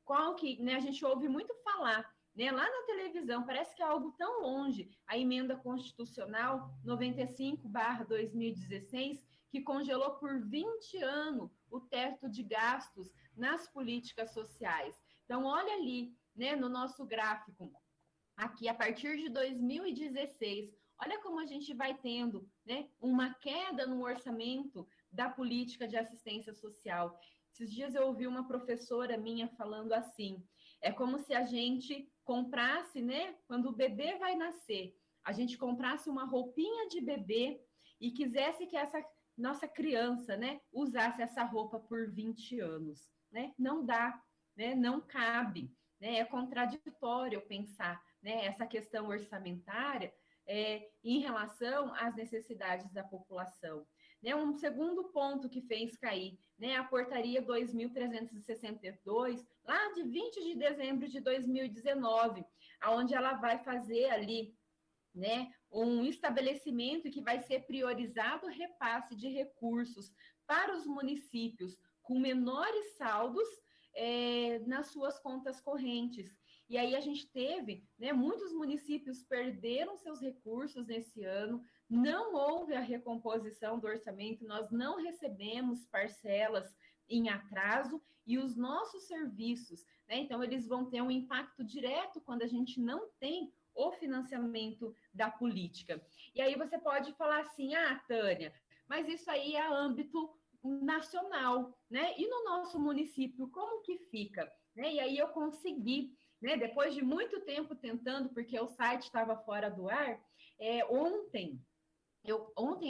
Qual que, né, a gente ouve muito falar, né, lá na televisão, parece que é algo tão longe, a emenda constitucional 95/2016, que congelou por 20 anos o teto de gastos nas políticas sociais. Então, olha ali, né, no nosso gráfico, aqui a partir de 2016, olha como a gente vai tendo, né, uma queda no orçamento da política de assistência social. Esses dias eu ouvi uma professora minha falando assim, é como se a gente comprasse, né, quando o bebê vai nascer, a gente comprasse uma roupinha de bebê e quisesse que essa nossa criança, né, usasse essa roupa por 20 anos, né? Não dá, né? Não cabe, né? É contraditório pensar, né, essa questão orçamentária em relação às necessidades da população. Né? Um segundo ponto que fez cair, né, a portaria 2.362, lá de 20 de dezembro de 2019, onde ela vai fazer ali, né, um estabelecimento que vai ser priorizado o repasse de recursos para os municípios com menores saldos nas suas contas correntes. E aí a gente teve, né, muitos municípios perderam seus recursos nesse ano, não houve a recomposição do orçamento, nós não recebemos parcelas em atraso e os nossos serviços, né, então eles vão ter um impacto direto quando a gente não tem o financiamento da política. E aí você pode falar assim, Tânia, mas isso aí é âmbito nacional, né? E no nosso município, como que fica? Né? E aí eu consegui, né, depois de muito tempo tentando, porque o site estava fora do ar, ontem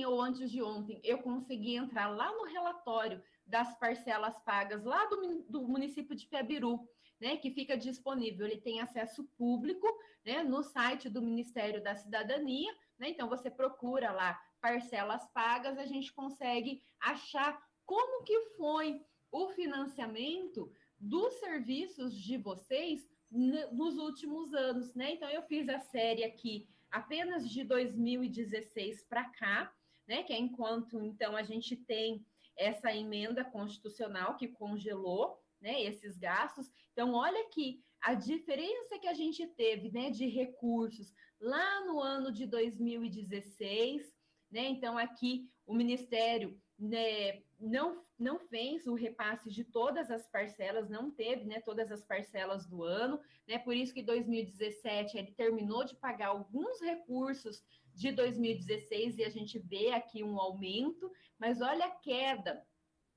ou antes de ontem, eu consegui entrar lá no relatório das parcelas pagas lá do município de Piabiru, né, que fica disponível, ele tem acesso público, né, no site do Ministério da Cidadania, né, então você procura lá parcelas pagas, a gente consegue achar como que foi o financiamento dos serviços de vocês nos últimos anos, né, então eu fiz a série aqui apenas de 2016 para cá, né, que é enquanto, então, a gente tem essa emenda constitucional que congelou, né, esses gastos. Então, olha aqui a diferença que a gente teve, né, de recursos lá no ano de 2016, né, então aqui o Ministério, né, não não fez o repasse de todas as parcelas, não teve, né, todas as parcelas do ano, né, por isso que 2017 ele terminou de pagar alguns recursos de 2016 e a gente vê aqui um aumento, mas olha a queda,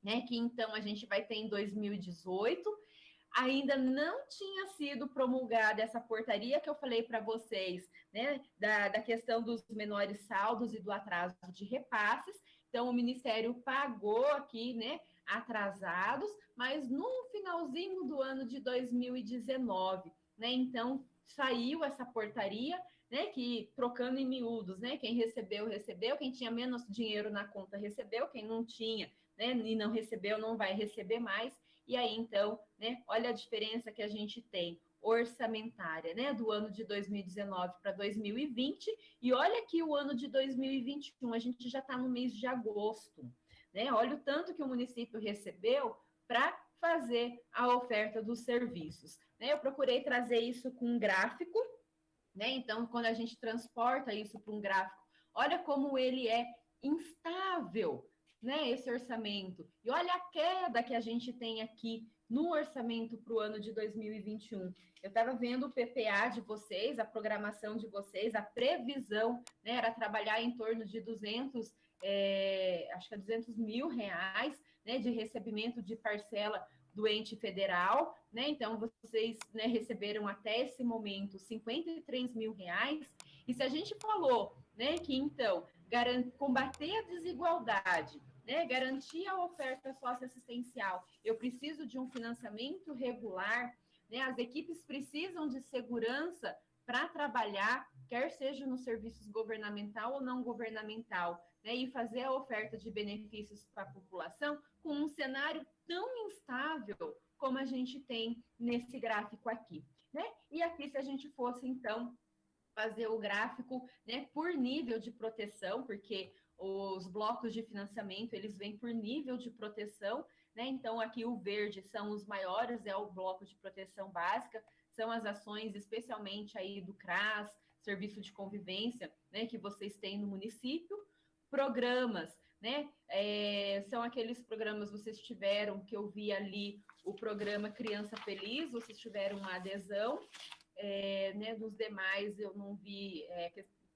né, que então a gente vai ter em 2018. Ainda não tinha sido promulgada essa portaria que eu falei para vocês, né, da questão dos menores saldos e do atraso de repasses. Então, o Ministério pagou aqui, né, atrasados, mas no finalzinho do ano de 2019, né, então saiu essa portaria, né, que trocando em miúdos, né, quem recebeu, recebeu, quem tinha menos dinheiro na conta recebeu, quem não tinha, né, e não recebeu, não vai receber mais. E aí, então, né, olha a diferença que a gente tem orçamentária, né, do ano de 2019 para 2020, e olha que o ano de 2021, a gente já está no mês de agosto, né, olha o tanto que o município recebeu para fazer a oferta dos serviços, né, eu procurei trazer isso com um gráfico, né, então, quando a gente transporta isso para um gráfico, olha como ele é instável, né, esse orçamento. E olha a queda que a gente tem aqui no orçamento para o ano de 2021. Eu estava vendo o PPA de vocês, a programação de vocês, a previsão, né, era trabalhar em torno de 200, acho que é 200 mil reais, né, de recebimento de parcela do ente federal, né? Então, vocês, né, receberam até esse momento 53 mil reais. E se a gente falou, né, que então combater a desigualdade, né, garantir a oferta socioassistencial, eu preciso de um financiamento regular, né, as equipes precisam de segurança para trabalhar, quer seja no serviço governamental ou não governamental, né, e fazer a oferta de benefícios para a população com um cenário tão instável como a gente tem nesse gráfico aqui, né? E aqui, se a gente fosse, então, fazer o gráfico, né, por nível de proteção, porque os blocos de financiamento, eles vêm por nível de proteção, né? Então, aqui o verde são os maiores, é o bloco de proteção básica, são as ações, especialmente aí do CRAS, Serviço de Convivência, né, que vocês têm no município. Programas, né? São aqueles programas, vocês tiveram, que eu vi ali, o programa Criança Feliz, vocês tiveram uma adesão, né, dos demais eu não vi,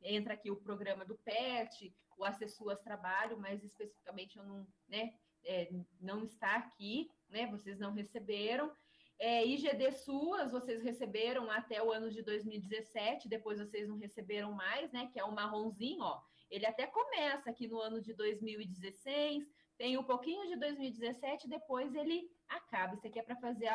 entra aqui o programa do PET, o Acessuas Trabalho, mas especificamente eu não, né, não está aqui, né, vocês não receberam. IGD Suas, vocês receberam até o ano de 2017, depois vocês não receberam mais, né, que é o marronzinho, ó, ele até começa aqui no ano de 2016, tem um pouquinho de 2017, depois ele acaba. Isso aqui é para fazer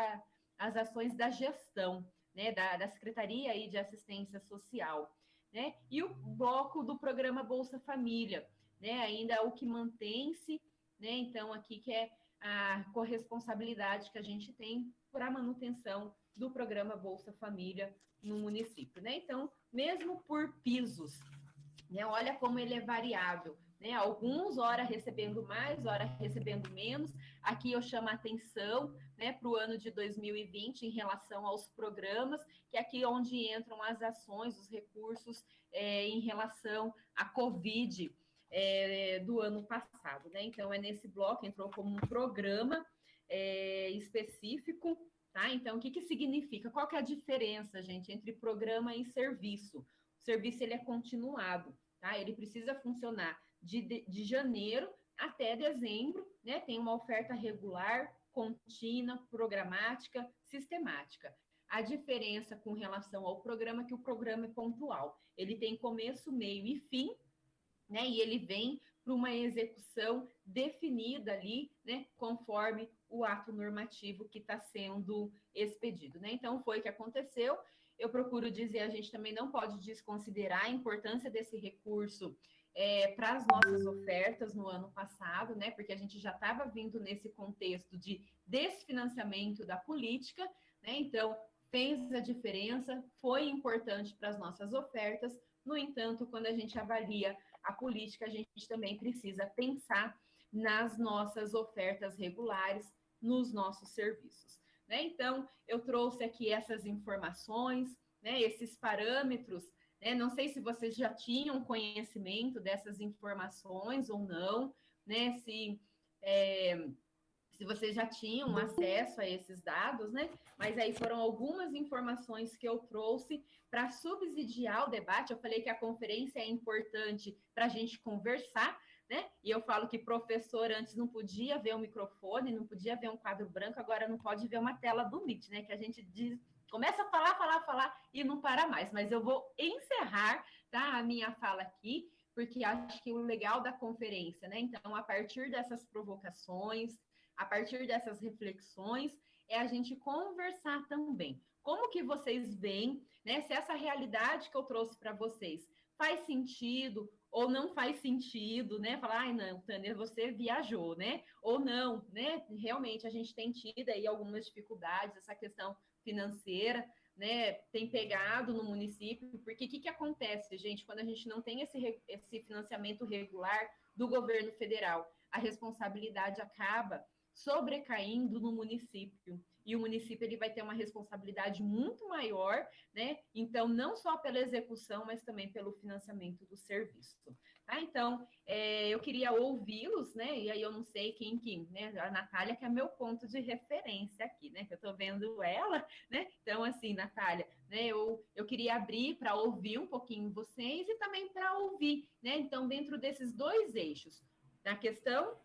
as ações da gestão, né, da Secretaria aí de Assistência Social, né? E o bloco do programa Bolsa Família, né? Ainda o que mantém-se, né? Então, aqui que é a corresponsabilidade que a gente tem por a manutenção do programa Bolsa Família no município, né? Então, mesmo por pisos, né? Olha como ele é variável, né? Alguns, ora recebendo mais, ora recebendo menos. Aqui eu chamo a atenção, né, para o ano de 2020 em relação aos programas, que é aqui onde entram as ações, os recursos em relação à Covid do ano passado, né? Então, é nesse bloco, entrou como um programa específico, tá? Então, o que significa? Qual que é a diferença, gente, entre programa e serviço? O serviço, ele é continuado, tá? Ele precisa funcionar de janeiro até dezembro, né? Tem uma oferta regular, contínua, programática, sistemática. A diferença com relação ao programa é que o programa é pontual. Ele tem começo, meio e fim, né? E ele vem para uma execução definida ali, né? Conforme o ato normativo que está sendo expedido, né? Então, foi o que aconteceu. Eu procuro dizer, a gente também não pode desconsiderar a importância desse recurso para as nossas ofertas no ano passado, né? Porque a gente já estava vindo nesse contexto de desfinanciamento da política, né? Então, fez a diferença, foi importante para as nossas ofertas. No entanto, quando a gente avalia a política, a gente também precisa pensar nas nossas ofertas regulares, nos nossos serviços, né? Então, eu trouxe aqui essas informações, né, esses parâmetros, né? Não sei se vocês já tinham conhecimento dessas informações ou não, né? Se se vocês já tinham acesso a esses dados, né? Mas aí foram algumas informações que eu trouxe para subsidiar o debate. Eu falei que a conferência é importante para a gente conversar, né? E eu falo que professor antes não podia ver o microfone, não podia ver um quadro branco, agora não pode ver uma tela do Meet, né? Que a gente diz, começa a falar e não para mais. Mas eu vou encerrar, tá, a minha fala aqui, porque acho que o legal da conferência, né? Então, a partir dessas provocações, a partir dessas reflexões, é a gente conversar também. Como que vocês veem, né? Se essa realidade que eu trouxe para vocês faz sentido ou não faz sentido, né? Falar, ai, não, Tânia, você viajou, né? Ou não, né? Realmente a gente tem tido aí algumas dificuldades, essa questão financeira, né? Tem pegado no município, porque o que acontece, gente, quando a gente não tem esse financiamento regular do governo federal? A responsabilidade acaba sobrecaindo no município. E o município ele vai ter uma responsabilidade muito maior, né? Então, não só pela execução, mas também pelo financiamento do serviço. Tá? Então, eu queria ouvi-los, né? E aí eu não sei quem que, né? A Natália, que é meu ponto de referência aqui, né? Que eu estou vendo ela, né? Então, assim, Natália, né? Eu queria abrir para ouvir um pouquinho vocês e também para ouvir, né? Então, dentro desses dois eixos, na questão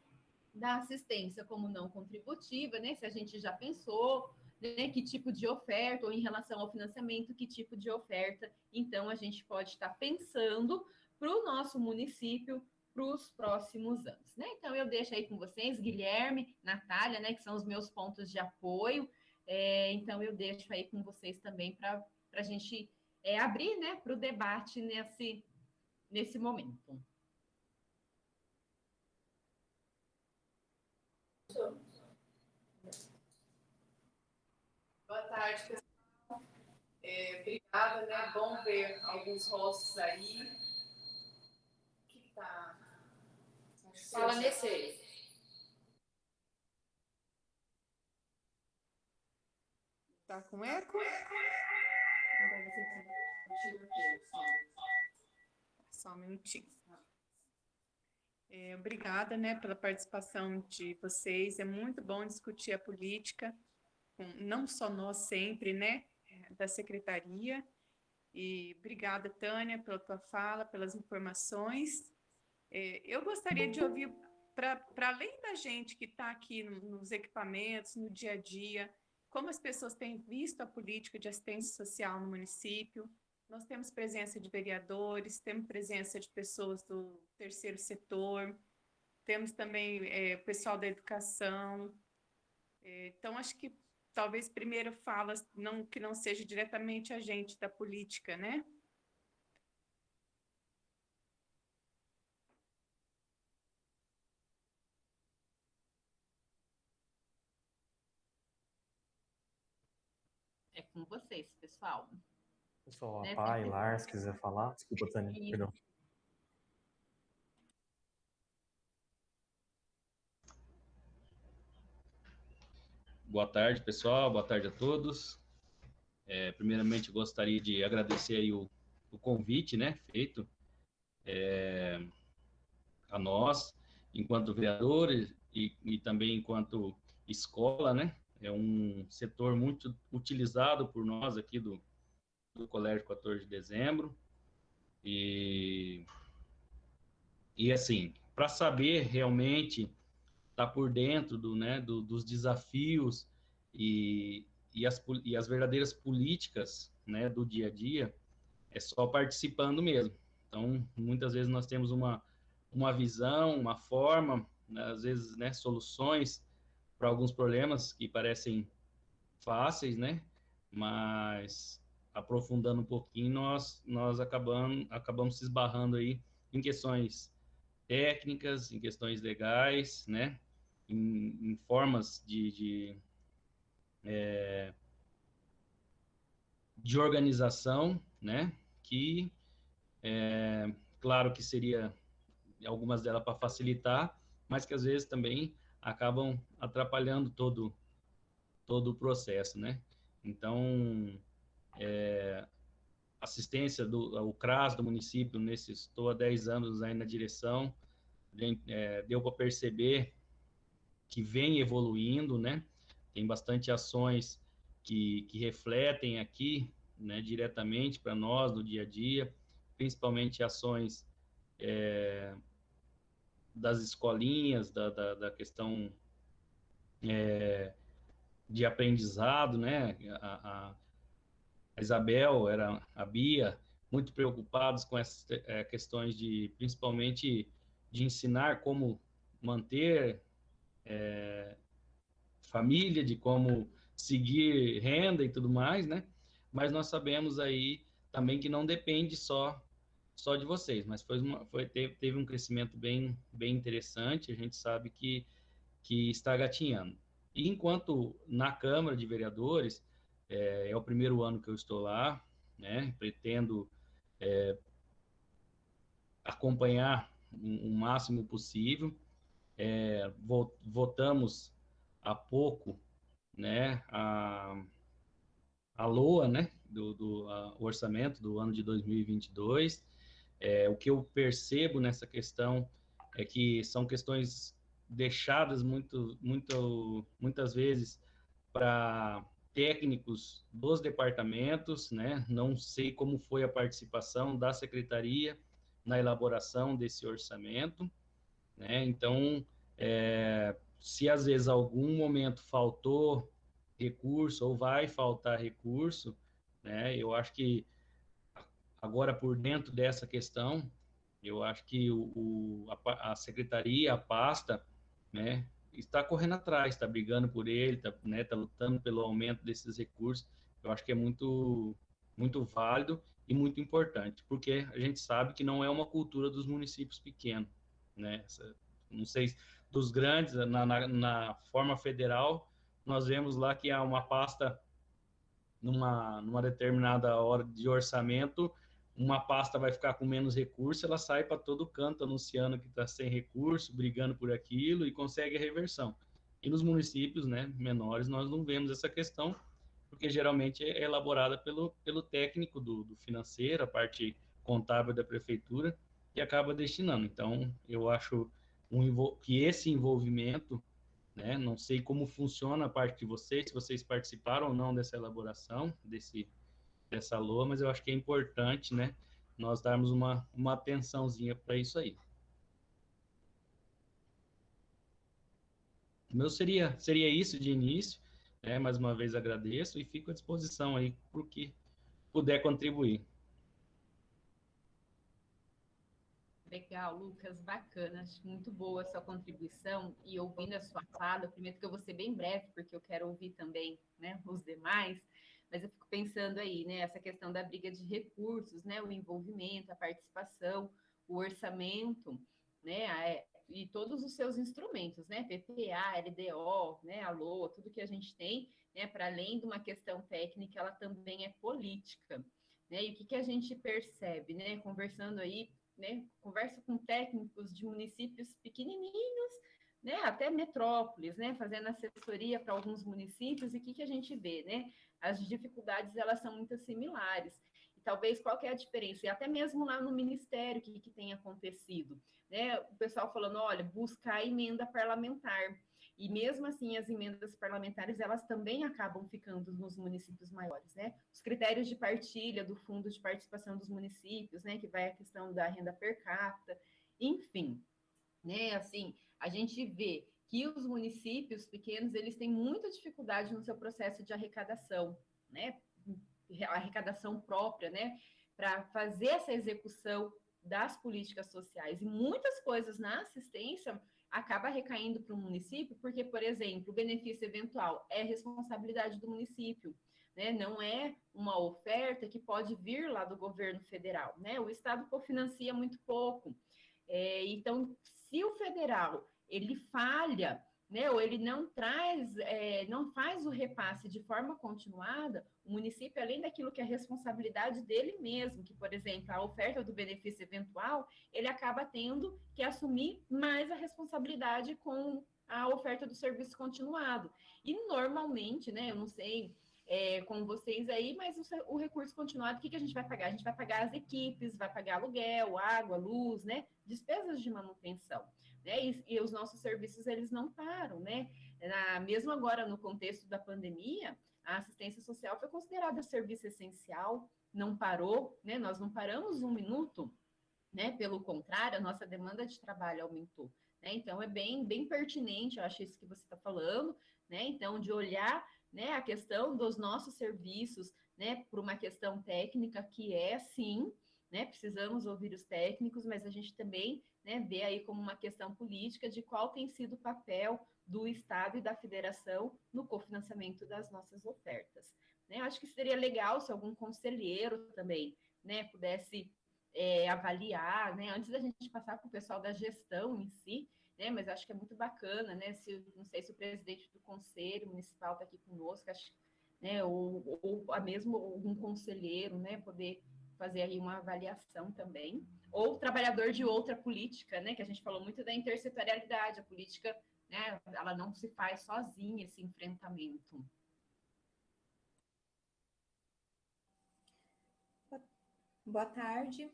da assistência como não contributiva, né? Se a gente já pensou, né? Que tipo de oferta, ou em relação ao financiamento, que tipo de oferta, então a gente pode estar pensando para o nosso município para os próximos anos, né? Então eu deixo aí com vocês, Guilherme, Natália, né? Que são os meus pontos de apoio. Então eu deixo aí com vocês também para a gente abrir, né? Para o debate nesse momento. Boa tarde, pessoal. Obrigada, né? Bom ver alguns rostos aí. O que tá? Fala nesse aí. Tá com eco? Só um minutinho. Obrigada, né, pela participação de vocês. É muito bom discutir a política, não só nós sempre, né, da secretaria. E obrigada, Tânia, pela tua fala, pelas informações. Eu gostaria de ouvir, para além da gente que está aqui nos equipamentos, no dia a dia, como as pessoas têm visto a política de assistência social no município. Nós temos presença de vereadores, temos presença de pessoas do terceiro setor, temos também o pessoal da educação. Então, acho que talvez primeiro fala que não seja diretamente a gente da política, né? É com vocês, pessoal. Pessoal, a Pai, Lars, quiser falar. Desculpa, Tânia, perdão. Boa tarde, pessoal. Boa tarde a todos. Primeiramente, gostaria de agradecer aí o convite, né, feito a nós, enquanto vereadores e também enquanto escola, né? É um setor muito utilizado por nós aqui do Colégio 14 de Dezembro. E assim, para saber realmente estar por dentro dos desafios e as verdadeiras políticas, né, do dia a dia, é só participando mesmo. Então, muitas vezes nós temos uma visão, uma forma, né, às vezes, né, soluções para alguns problemas que parecem fáceis, né, mas aprofundando um pouquinho, nós acabamos se esbarrando aí em questões técnicas, em questões legais, né, em formas de organização, né, que, claro que seria algumas delas para facilitar, mas que às vezes também acabam atrapalhando todo o processo, né? Então, assistência o CRAS do município, estou há 10 anos aí na direção, deu para perceber que vem evoluindo, né? Tem bastante ações que refletem aqui, né, diretamente para nós no dia a dia, principalmente ações das escolinhas, da questão de aprendizado, né? A Isabel, a Bia, muito preocupados com essas questões de, principalmente, de ensinar como manter família, de como seguir renda e tudo mais, né? Mas nós sabemos aí também que não depende só de vocês, mas teve um crescimento bem interessante, a gente sabe que está gatinhando. E enquanto na Câmara de Vereadores, é o primeiro ano que eu estou lá, né? Pretendo acompanhar o máximo possível. Votamos há pouco, né, a LOA, né, do orçamento do ano de 2022. O que eu percebo nessa questão é que são questões deixadas muitas vezes para técnicos dos departamentos, né? Não sei como foi a participação da secretaria na elaboração desse orçamento, né? Então, se às vezes algum momento faltou recurso ou vai faltar recurso, né? Eu acho que agora por dentro dessa questão, eu acho que a secretaria, a pasta, né, está correndo atrás, está brigando por ele, tá lutando pelo aumento desses recursos. Eu acho que é muito válido e muito importante, porque a gente sabe que não é uma cultura dos municípios pequenos, né? Não sei, dos grandes, na forma federal, nós vemos lá que há uma pasta, numa determinada hora de orçamento, uma pasta vai ficar com menos recurso, ela sai para todo canto anunciando que está sem recurso, brigando por aquilo e consegue a reversão. E nos municípios, né, menores, nós não vemos essa questão, porque geralmente é elaborada pelo técnico do financeiro, a parte contábil da prefeitura, que acaba destinando. Então, eu acho que esse envolvimento, né, não sei como funciona a parte de vocês, se vocês participaram ou não dessa elaboração, dessa LOA, mas eu acho que é importante, né, nós darmos uma atençãozinha para isso aí. O meu seria isso de início, né, mais uma vez agradeço e fico à disposição aí para o que puder contribuir. Legal, Lucas, bacana, acho muito boa a sua contribuição e ouvindo a sua fala, eu prometo que eu vou ser bem breve, porque eu quero ouvir também, né, os demais, mas eu fico pensando aí, né, essa questão da briga de recursos, né, o envolvimento, a participação, o orçamento, né, e todos os seus instrumentos, né, PPA, LDO, né, a LOA, tudo que a gente tem, né, para além de uma questão técnica, ela também é política, né, e o que a gente percebe, né, conversando aí, né, conversa com técnicos de municípios pequenininhos, né, até metrópoles, né, fazendo assessoria para alguns municípios, e o que a gente vê, né, as dificuldades, elas são muito similares, e talvez qual que é a diferença, e até mesmo lá no Ministério, o que tem acontecido, né, o pessoal falando, olha, buscar a emenda parlamentar, e mesmo assim, as emendas parlamentares, elas também acabam ficando nos municípios maiores, né? Os critérios de partilha do fundo de participação dos municípios, né? Que vai a questão da renda per capita, enfim, né? Assim, a gente vê que os municípios pequenos, eles têm muita dificuldade no seu processo de arrecadação, né? Arrecadação própria, né? Para fazer essa execução das políticas sociais. E muitas coisas na assistência acaba recaindo para o município, porque, por exemplo, o benefício eventual é responsabilidade do município, né? Não é uma oferta que pode vir lá do governo federal, né? O Estado cofinancia muito pouco. Então, se o federal ele falha, né, ou ele não faz o repasse de forma continuada, o município, além daquilo que é responsabilidade dele mesmo, que, por exemplo, a oferta do benefício eventual, ele acaba tendo que assumir mais a responsabilidade com a oferta do serviço continuado. E normalmente, né, eu não sei com vocês aí, mas o recurso continuado, o que a gente vai pagar? A gente vai pagar as equipes, vai pagar aluguel, água, luz, né, despesas de manutenção. né? E os nossos serviços, eles não param, né? Mesmo agora, no contexto da pandemia, a assistência social foi considerada serviço essencial, não parou, né? Nós não paramos um minuto, né? Pelo contrário, a nossa demanda de trabalho aumentou, né? Então, é bem pertinente, eu acho isso que você está falando, né? Então, de olhar, né, a questão dos nossos serviços, né, por uma questão técnica que é, sim, né, precisamos ouvir os técnicos, mas a gente também, né, vê aí como uma questão política de qual tem sido o papel do Estado e da Federação no cofinanciamento das nossas ofertas. Né? Acho que seria legal se algum conselheiro também, né, pudesse avaliar, né, antes da gente passar para o pessoal da gestão em si, né, mas acho que é muito bacana, né, não sei se o presidente do Conselho Municipal está aqui conosco, acho, né, ou mesmo algum conselheiro, né, poder fazer aí uma avaliação também, ou trabalhador de outra política, né, que a gente falou muito da intersetorialidade, a política, né, ela não se faz sozinha, esse enfrentamento. Boa tarde.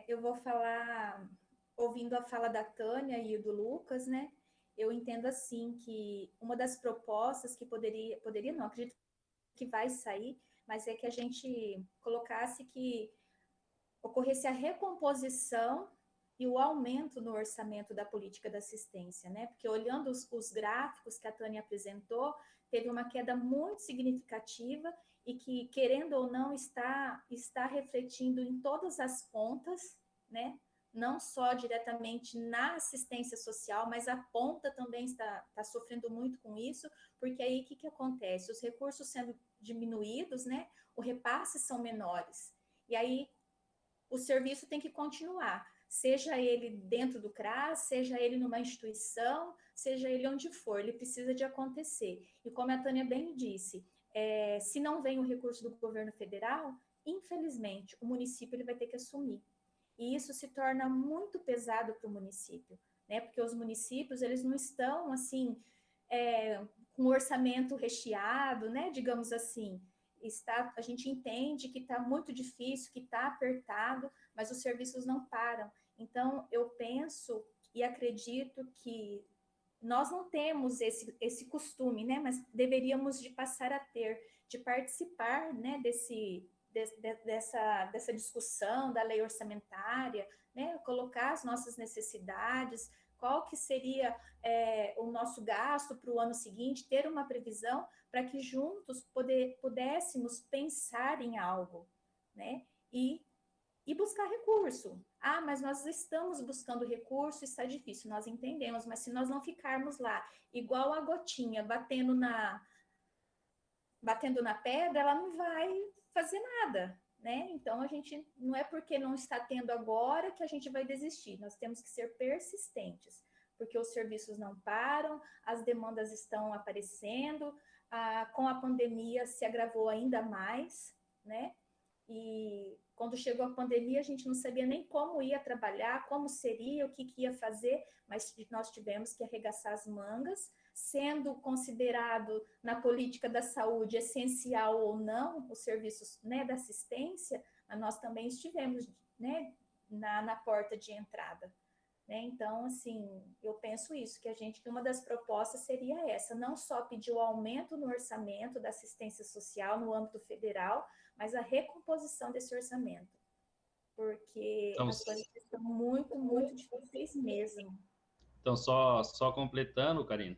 Eu vou falar, ouvindo a fala da Tânia e do Lucas, né? Eu entendo assim que uma das propostas que poderia não, acredito que vai sair, mas é que a gente colocasse que ocorresse a recomposição e o aumento no orçamento da política da assistência, né? Porque olhando os gráficos que a Tânia apresentou, teve uma queda muito significativa e que, querendo ou não, está refletindo em todas as pontas, né? Não só diretamente na assistência social, mas a ponta também está sofrendo muito com isso, porque aí o que acontece? Os recursos sendo diminuídos, né? O repasse são menores. E aí o serviço tem que continuar, seja ele dentro do CRAS, seja ele numa instituição, seja ele onde for, ele precisa de acontecer. E como a Tânia bem disse, se não vem o recurso do governo federal, infelizmente, o município ele vai ter que assumir. E isso se torna muito pesado para o município, né? Porque os municípios, eles não estão, assim, com orçamento recheado, né? Digamos assim. A gente entende que está muito difícil, que está apertado, mas os serviços não param. Então, eu penso e acredito que nós não temos esse costume, né? Mas deveríamos de passar a ter, de participar, né? Dessa discussão da lei orçamentária, né? Colocar as nossas necessidades, qual que seria o nosso gasto para o ano seguinte, ter uma previsão para que juntos pudéssemos pensar em algo, né? E buscar recurso. Ah, mas nós estamos buscando recurso, está difícil, nós entendemos, mas se nós não ficarmos lá, igual a gotinha batendo na pedra, ela não vai fazer nada, né? Então, a gente não é porque não está tendo agora que a gente vai desistir, nós temos que ser persistentes, porque os serviços não param, as demandas estão aparecendo, com a pandemia se agravou ainda mais, né? E quando chegou a pandemia, a gente não sabia nem como ia trabalhar, como seria, o que ia fazer, mas nós tivemos que arregaçar as mangas, sendo considerado na política da saúde essencial ou não os serviços, né, da assistência, mas nós também estivemos, né, na porta de entrada. Né? Então, assim, eu penso isso, que uma das propostas seria essa, não só pedir o aumento no orçamento da assistência social no âmbito federal, mas a recomposição desse orçamento, porque Então, as coisas estão muito, muito difíceis mesmo. Então, só completando, Karina,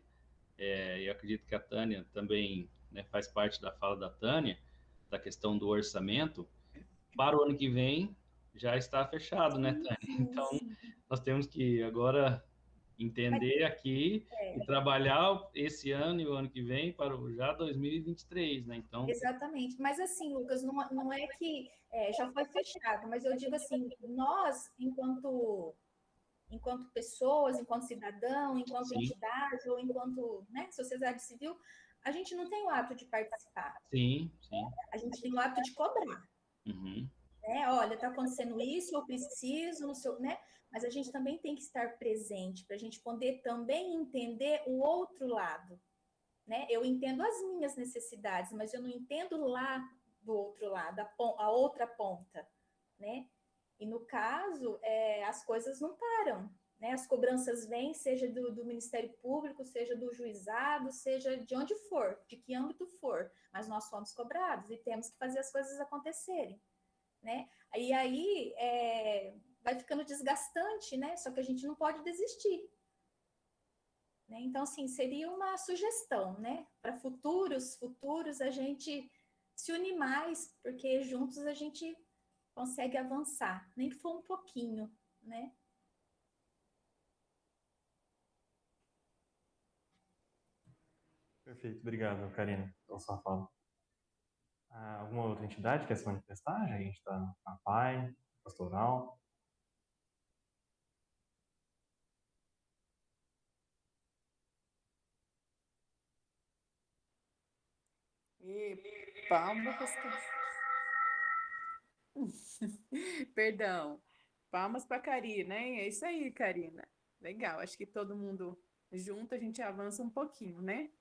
eu acredito que a Tânia também, né, faz parte da fala da Tânia, da questão do orçamento, para o ano que vem já está fechado, né, Tânia? Então, nós temos que agora entender aqui e trabalhar esse ano e o ano que vem para já 2023, né? Então, exatamente. Mas assim, Lucas, não é que já foi fechado, mas eu digo assim, nós, enquanto pessoas, enquanto cidadão, enquanto sim, entidade ou enquanto, né, sociedade civil, a gente não tem o hábito de participar. sim. A gente tem o hábito de cobrar. Uhum. Né? Olha, está acontecendo isso, eu preciso, não sei, né? Mas a gente também tem que estar presente para a gente poder também entender o outro lado. Né? Eu entendo as minhas necessidades, mas eu não entendo lá do outro lado, a outra ponta. Né? E no caso, as coisas não param, né? As cobranças vêm, seja do Ministério Público, seja do juizado, seja de onde for, de que âmbito for, mas nós somos cobrados e temos que fazer as coisas acontecerem, né? E aí vai ficando desgastante, né? Só que a gente não pode desistir. Né? Então, assim, seria uma sugestão, né? Para futuros a gente se unir mais, porque juntos a gente consegue avançar, nem que for um pouquinho, né? Perfeito, obrigado, Karina, pela sua fala. Alguma outra entidade quer se manifestar? Já a gente está na PAI, Pastoral. E palmas. Perdão. Palmas para a Karina, hein? É isso aí, Karina. Legal. Acho que todo mundo junto a gente avança um pouquinho, né?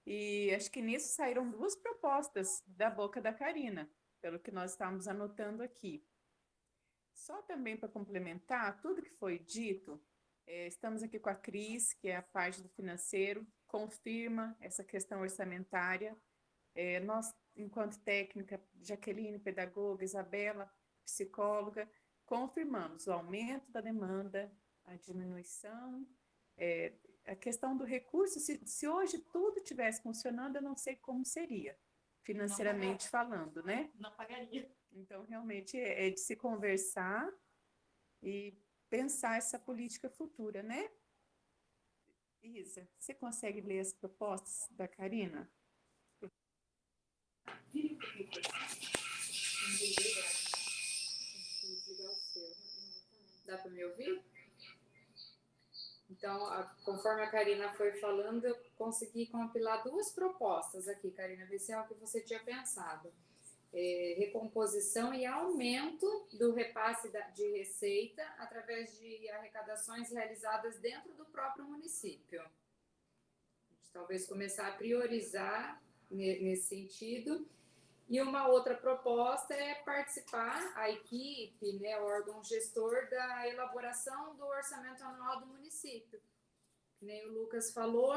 E acho que nisso saíram duas propostas da boca da Karina, pelo que nós estamos anotando aqui. Só também para complementar tudo que foi dito, estamos aqui com a Cris, que é a parte do financeiro, confirma essa questão orçamentária. Nós, enquanto técnica, Jaqueline, pedagoga, Isabela, psicóloga, confirmamos o aumento da demanda, a diminuição, a questão do recurso. Se hoje tudo estivesse funcionando, eu não sei como seria, financeiramente falando, né? Não pagaria. Então, realmente, é de se conversar e pensar essa política futura, né? Isa, você consegue ler as propostas da Karina? Dá para me ouvir? Então, conforme a Karina foi falando, eu consegui compilar duas propostas aqui, Karina, ver se é o que você tinha pensado. Recomposição e aumento do repasse de receita através de arrecadações realizadas dentro do próprio município. A gente talvez começar a priorizar nesse sentido. E uma outra proposta é participar, a equipe, né, o órgão gestor, da elaboração do orçamento anual do município. Que nem o Lucas falou,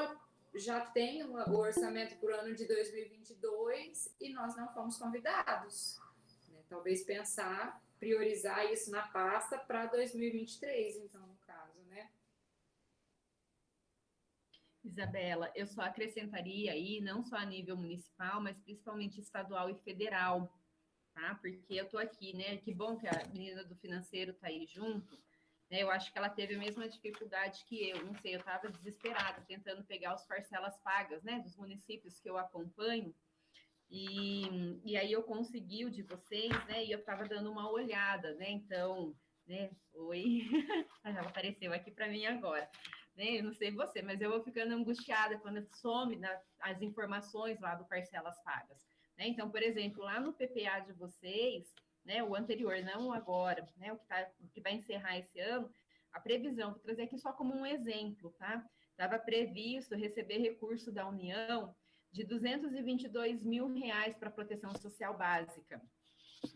já tem o orçamento para o ano de 2022 e nós não fomos convidados. Né? Talvez pensar, priorizar isso na pasta para 2023, então, no caso, né? Isabela, eu só acrescentaria aí, não só a nível municipal, mas principalmente estadual e federal, tá? Porque eu tô aqui, né? Que bom que a menina do financeiro tá aí junto, né? Eu acho que ela teve a mesma dificuldade que eu, não sei, eu estava desesperada tentando pegar os parcelas pagas, né? Dos municípios que eu acompanho, e aí eu consegui o de vocês, né? E eu estava dando uma olhada, né? Então, né? Oi, ela apareceu aqui para mim agora. Né? Eu não sei você, mas eu vou ficando angustiada quando some as informações lá do Parcelas Pagas. Né? Então, por exemplo, lá no PPA de vocês, né, o anterior, não o agora, né, o que vai encerrar esse ano, a previsão, vou trazer aqui só como um exemplo, tá? Estava previsto receber recurso da União de R$222 mil para a proteção social básica.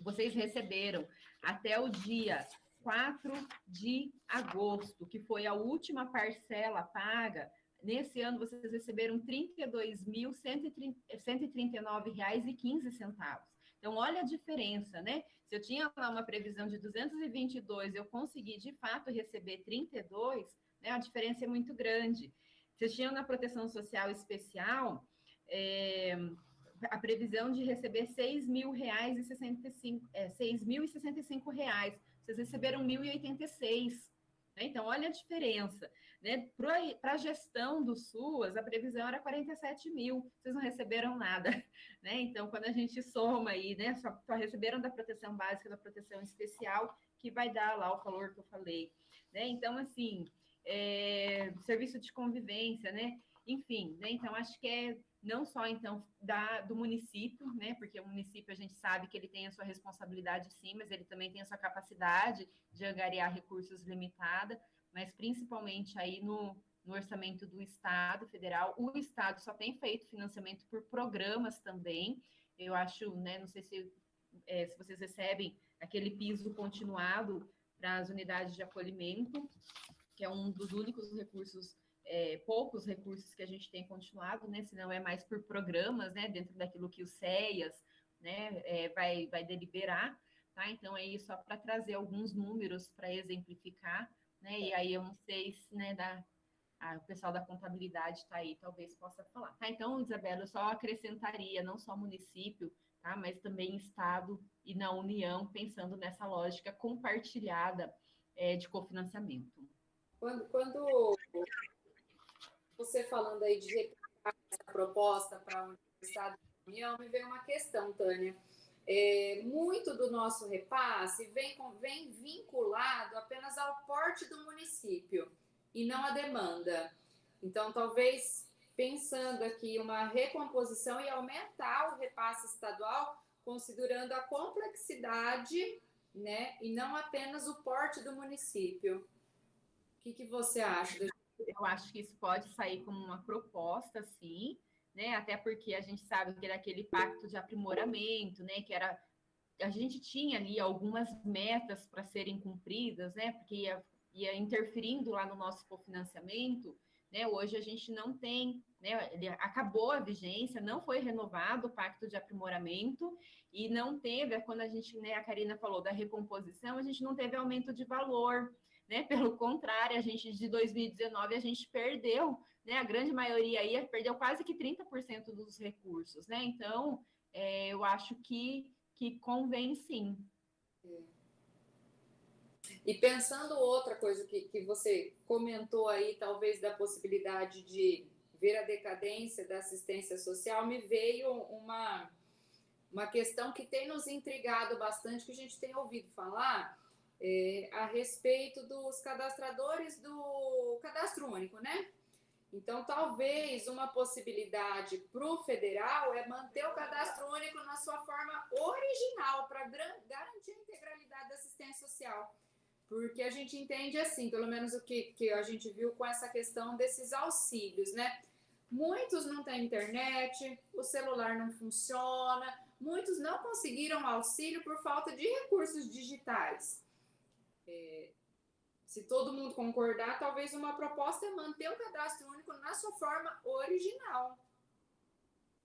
Vocês receberam até o dia 4 de agosto, que foi a última parcela paga. Nesse ano, vocês receberam R$ 32.139,15. Então, olha a diferença, né? Se eu tinha lá uma previsão de 222, eu consegui, de fato, receber 32, né? A diferença é muito grande. Vocês tinham na proteção social especial... a previsão de receber R$6.065, vocês receberam 1.086. Né? Então, olha a diferença. Né? Para a gestão do SUAS, a previsão era 47 mil, vocês não receberam nada. Né? Então, quando a gente soma aí, né, só receberam da proteção básica, da proteção especial, que vai dar lá o valor que eu falei. Né? Então, assim, serviço de convivência, né? Enfim, né? Então, acho que não só, então, do município, né? Porque o município, a gente sabe que ele tem a sua responsabilidade, sim, mas ele também tem a sua capacidade de angariar recursos limitada, mas principalmente aí no orçamento do Estado federal. O Estado só tem feito financiamento por programas também. Eu acho, né? Não sei se se vocês recebem aquele piso continuado para as unidades de acolhimento, que é um dos únicos recursos, poucos recursos que a gente tem continuado, né? Senão é mais por programas, né? Dentro daquilo que o CEAS, né? Vai deliberar, tá? Então, é isso só para trazer alguns números para exemplificar, né? E aí eu não sei se, né, o pessoal da contabilidade está aí, talvez possa falar. Tá? Então, Isabela, eu só acrescentaria, não só município, tá? Mas também Estado e na União, pensando nessa lógica compartilhada de cofinanciamento. Quando você falando aí de replicar essa proposta para o Estado e a União, me veio uma questão, Tânia. Muito do nosso repasse vem vinculado apenas ao porte do município e não à demanda. Então, talvez, pensando aqui uma recomposição e aumentar o repasse estadual, considerando a complexidade, né, e não apenas o porte do município. O que você acha? Eu acho que isso pode sair como uma proposta, sim, né? Até porque a gente sabe que era aquele pacto de aprimoramento, né? Que era, a gente tinha ali algumas metas para serem cumpridas, né? Porque ia interferindo lá no nosso cofinanciamento, né? Hoje a gente não tem, né? Ele acabou a vigência, não foi renovado o pacto de aprimoramento e não teve, quando a gente, né? A Karina falou da recomposição, a gente não teve aumento de valor. Né? Pelo contrário, a gente de 2019 a gente perdeu, né? A grande maioria aí perdeu quase que 30% dos recursos, né? Então, eu acho que convém sim. E pensando outra coisa que você comentou aí, talvez da possibilidade de ver a decadência da assistência social, me veio uma questão que tem nos intrigado bastante, que a gente tem ouvido falar, a respeito dos cadastradores do Cadastro Único, né? Então, talvez uma possibilidade para o federal é manter o Cadastro Único na sua forma original, para garantir a integralidade da assistência social. Porque a gente entende assim, pelo menos o que a gente viu com essa questão desses auxílios, né? Muitos não têm internet, o celular não funciona, muitos não conseguiram auxílio por falta de recursos digitais. Se todo mundo concordar, talvez uma proposta é manter o Cadastro Único na sua forma original,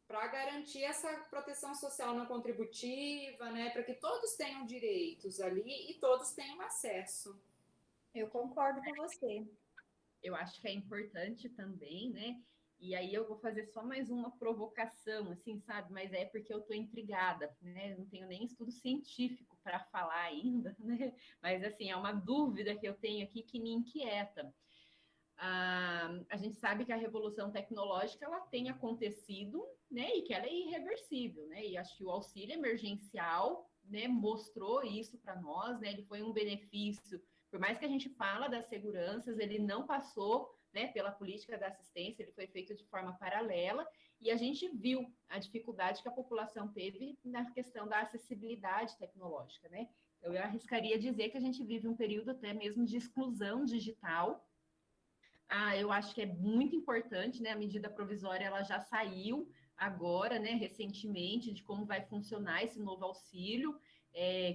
para garantir essa proteção social não contributiva, né? Para que todos tenham direitos ali e todos tenham acesso. Eu concordo com você. Eu acho que é importante também, né? E aí eu vou fazer só mais uma provocação, assim, sabe? Mas é porque eu estou intrigada, né? Não tenho nem estudo científico para falar ainda, né? Mas, assim, é uma dúvida que eu tenho aqui que me inquieta. A gente sabe que a revolução tecnológica, ela tem acontecido, né? E que ela é irreversível, né? E acho que o auxílio emergencial, né, mostrou isso para nós, né? Ele foi um benefício, por mais que a gente fala das seguranças, ele não passou, né, pela política da assistência, ele foi feito de forma paralela, e a gente viu a dificuldade que a população teve na questão da acessibilidade tecnológica, né? Eu arriscaria dizer que a gente vive um período até mesmo de exclusão digital. Eu acho que é muito importante, né? A medida provisória, ela já saiu agora, né, recentemente, de como vai funcionar esse novo auxílio,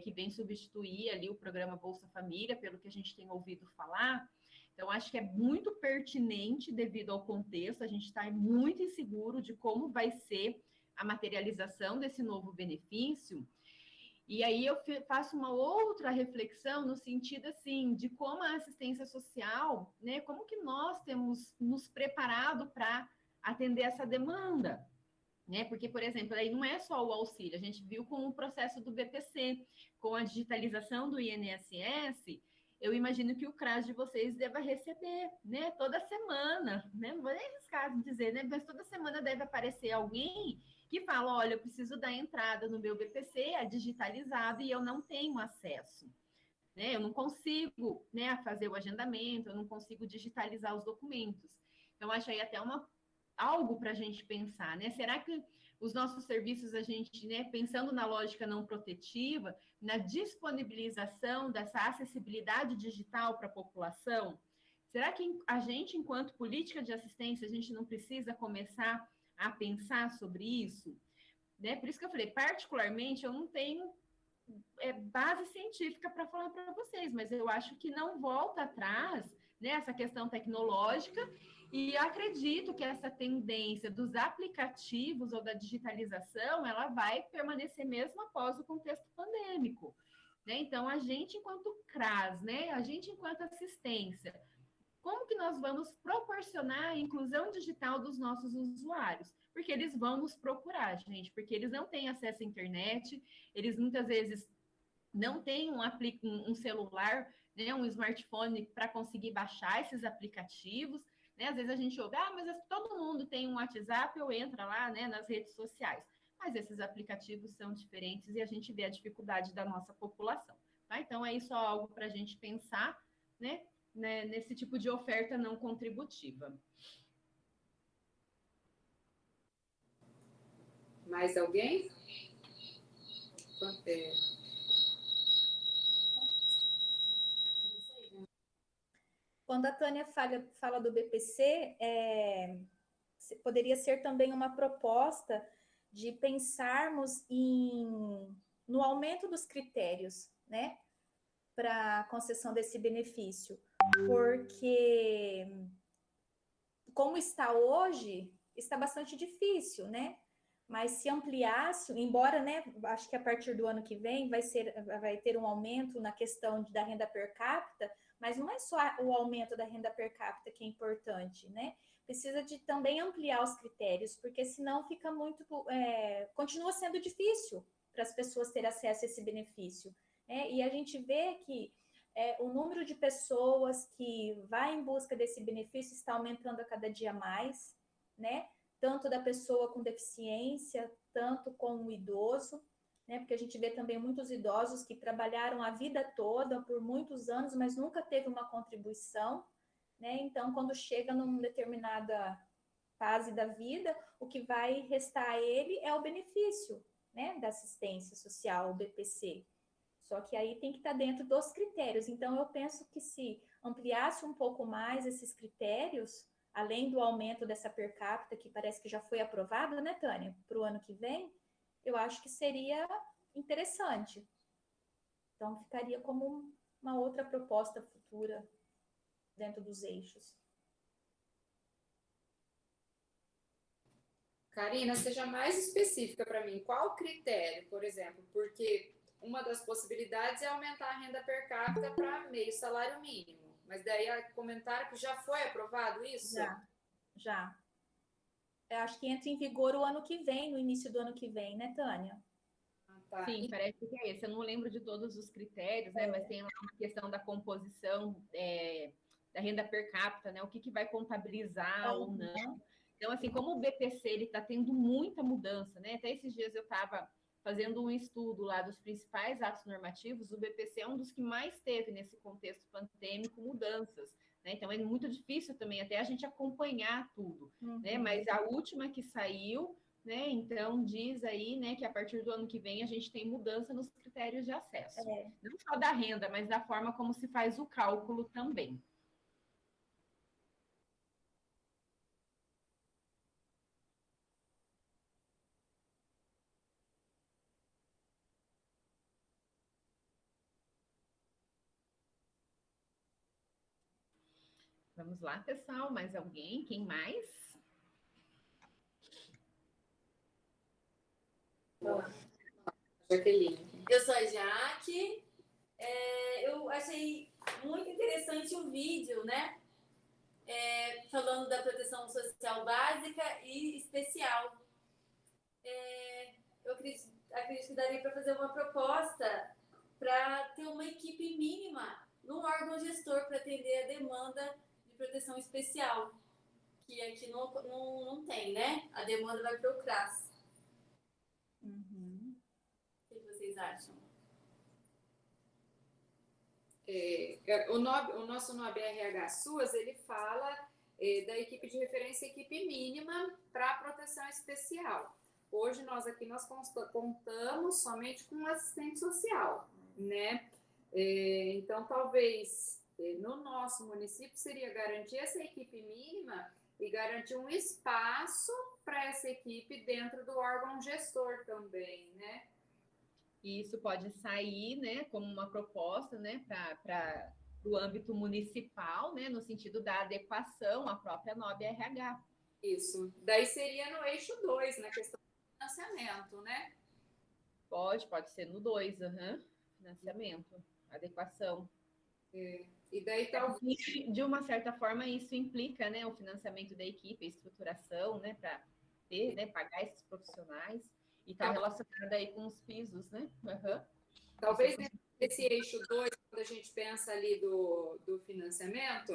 que vem substituir ali o programa Bolsa Família, pelo que a gente tem ouvido falar. Então, acho que é muito pertinente devido ao contexto, a gente está muito inseguro de como vai ser a materialização desse novo benefício. E aí eu faço uma outra reflexão no sentido, assim, de como a assistência social, né, como que nós temos nos preparado para atender essa demanda, né? Porque, por exemplo, aí não é só o auxílio, a gente viu com o processo do BPC, com a digitalização do INSS, eu imagino que o CRAS de vocês deva receber, né, toda semana, né? Não vou nem arriscar de dizer, né, mas toda semana deve aparecer alguém que fala, olha, eu preciso dar entrada no meu BPC, é digitalizado e eu não tenho acesso, né? Eu não consigo, né, fazer o agendamento, eu não consigo digitalizar os documentos. Então, acho aí até algo para a gente pensar, né? Será que os nossos serviços, a gente, né, pensando na lógica não protetiva, na disponibilização dessa acessibilidade digital para a população, será que a gente, enquanto política de assistência, a gente não precisa começar a pensar sobre isso? né? Por isso que eu falei, particularmente, eu não tenho base científica para falar para vocês, mas eu acho que não volta atrás, né, essa questão tecnológica, e acredito que essa tendência dos aplicativos ou da digitalização, ela vai permanecer mesmo após o contexto pandêmico, né? Então, a gente enquanto CRAS, né, a gente enquanto assistência, como que nós vamos proporcionar a inclusão digital dos nossos usuários? Porque eles vão nos procurar, gente, porque eles não têm acesso à internet, eles muitas vezes não têm um celular, né, um smartphone para conseguir baixar esses aplicativos, né? Às vezes a gente ouve, mas todo mundo tem um WhatsApp ou entra lá, né, nas redes sociais. Mas esses aplicativos são diferentes e a gente vê a dificuldade da nossa população, tá? Então, é isso algo para a gente pensar, né, nesse tipo de oferta não contributiva. Mais alguém? Quando a Tânia fala do BPC, poderia ser também uma proposta de pensarmos no aumento dos critérios, né, para a concessão desse benefício, porque como está hoje, está bastante difícil, né? Mas se ampliasse, embora, né, acho que a partir do ano que vem vai ter um aumento na questão da renda per capita, mas não é só o aumento da renda per capita que é importante, né? Precisa de também ampliar os critérios, porque senão fica muito, continua sendo difícil para as pessoas terem acesso a esse benefício, né? E a gente vê que o número de pessoas que vai em busca desse benefício está aumentando a cada dia mais, né? Tanto da pessoa com deficiência, tanto com o idoso, né? Porque a gente vê também muitos idosos que trabalharam a vida toda, por muitos anos, mas nunca teve uma contribuição, né? Então, quando chega numa determinada fase da vida, o que vai restar a ele é o benefício, né, da assistência social, o BPC. Só que aí tem que estar dentro dos critérios. Então, eu penso que se ampliasse um pouco mais esses critérios, além do aumento dessa per capita, que parece que já foi aprovada, né, Tânia, para o ano que vem, eu acho que seria interessante. Então, ficaria como uma outra proposta futura dentro dos eixos. Karina, seja mais específica para mim. Qual critério, por exemplo? Porque uma das possibilidades é aumentar a renda per capita para meio salário mínimo. Mas daí comentaram que já foi aprovado isso? Já. Eu acho que entra em vigor o ano que vem, no início do ano que vem, né, Tânia? Tá. Sim, parece que é esse. Eu não lembro de todos os critérios, né? Mas tem lá uma questão da composição da renda per capita, né? O que vai contabilizar ou não. Então, assim, como o BPC ele está tendo muita mudança, né? Até esses dias eu estava fazendo um estudo lá dos principais atos normativos, o BPC é um dos que mais teve nesse contexto pandêmico mudanças, né? Então é muito difícil também até a gente acompanhar tudo, né? Mas a última que saiu, né? Então diz aí, né, que a partir do ano que vem a gente tem mudança nos critérios de acesso, não só da renda, mas da forma como se faz o cálculo também. Vamos lá, pessoal. Mais alguém? Quem mais? Jaqueline. Eu sou a Jaque. Eu achei muito interessante o vídeo, né? Falando da proteção social básica e especial. Eu acredito que daria para fazer uma proposta para ter uma equipe mínima no órgão gestor para atender a demanda de proteção especial, que aqui não tem, né? A demanda vai para o CRAS. O que vocês acham? O nosso NOB RH SUAS, ele fala da equipe de referência, equipe mínima para proteção especial. Hoje nós contamos somente com um assistente social, né? Então, talvez no nosso município seria garantir essa equipe mínima e garantir um espaço para essa equipe dentro do órgão gestor também, né? E isso pode sair, né, como uma proposta, né, para o âmbito municipal, né, no sentido da adequação à própria NOB-RH. Isso. Daí seria no eixo 2, na questão do financiamento, né? Pode ser no 2, financiamento, adequação. E daí talvez... De uma certa forma, isso implica, né, o financiamento da equipe, a estruturação, né, para ter, né, pagar esses profissionais, e está relacionado aí com os pisos, né? Talvez esse eixo 2, quando a gente pensa ali do financiamento,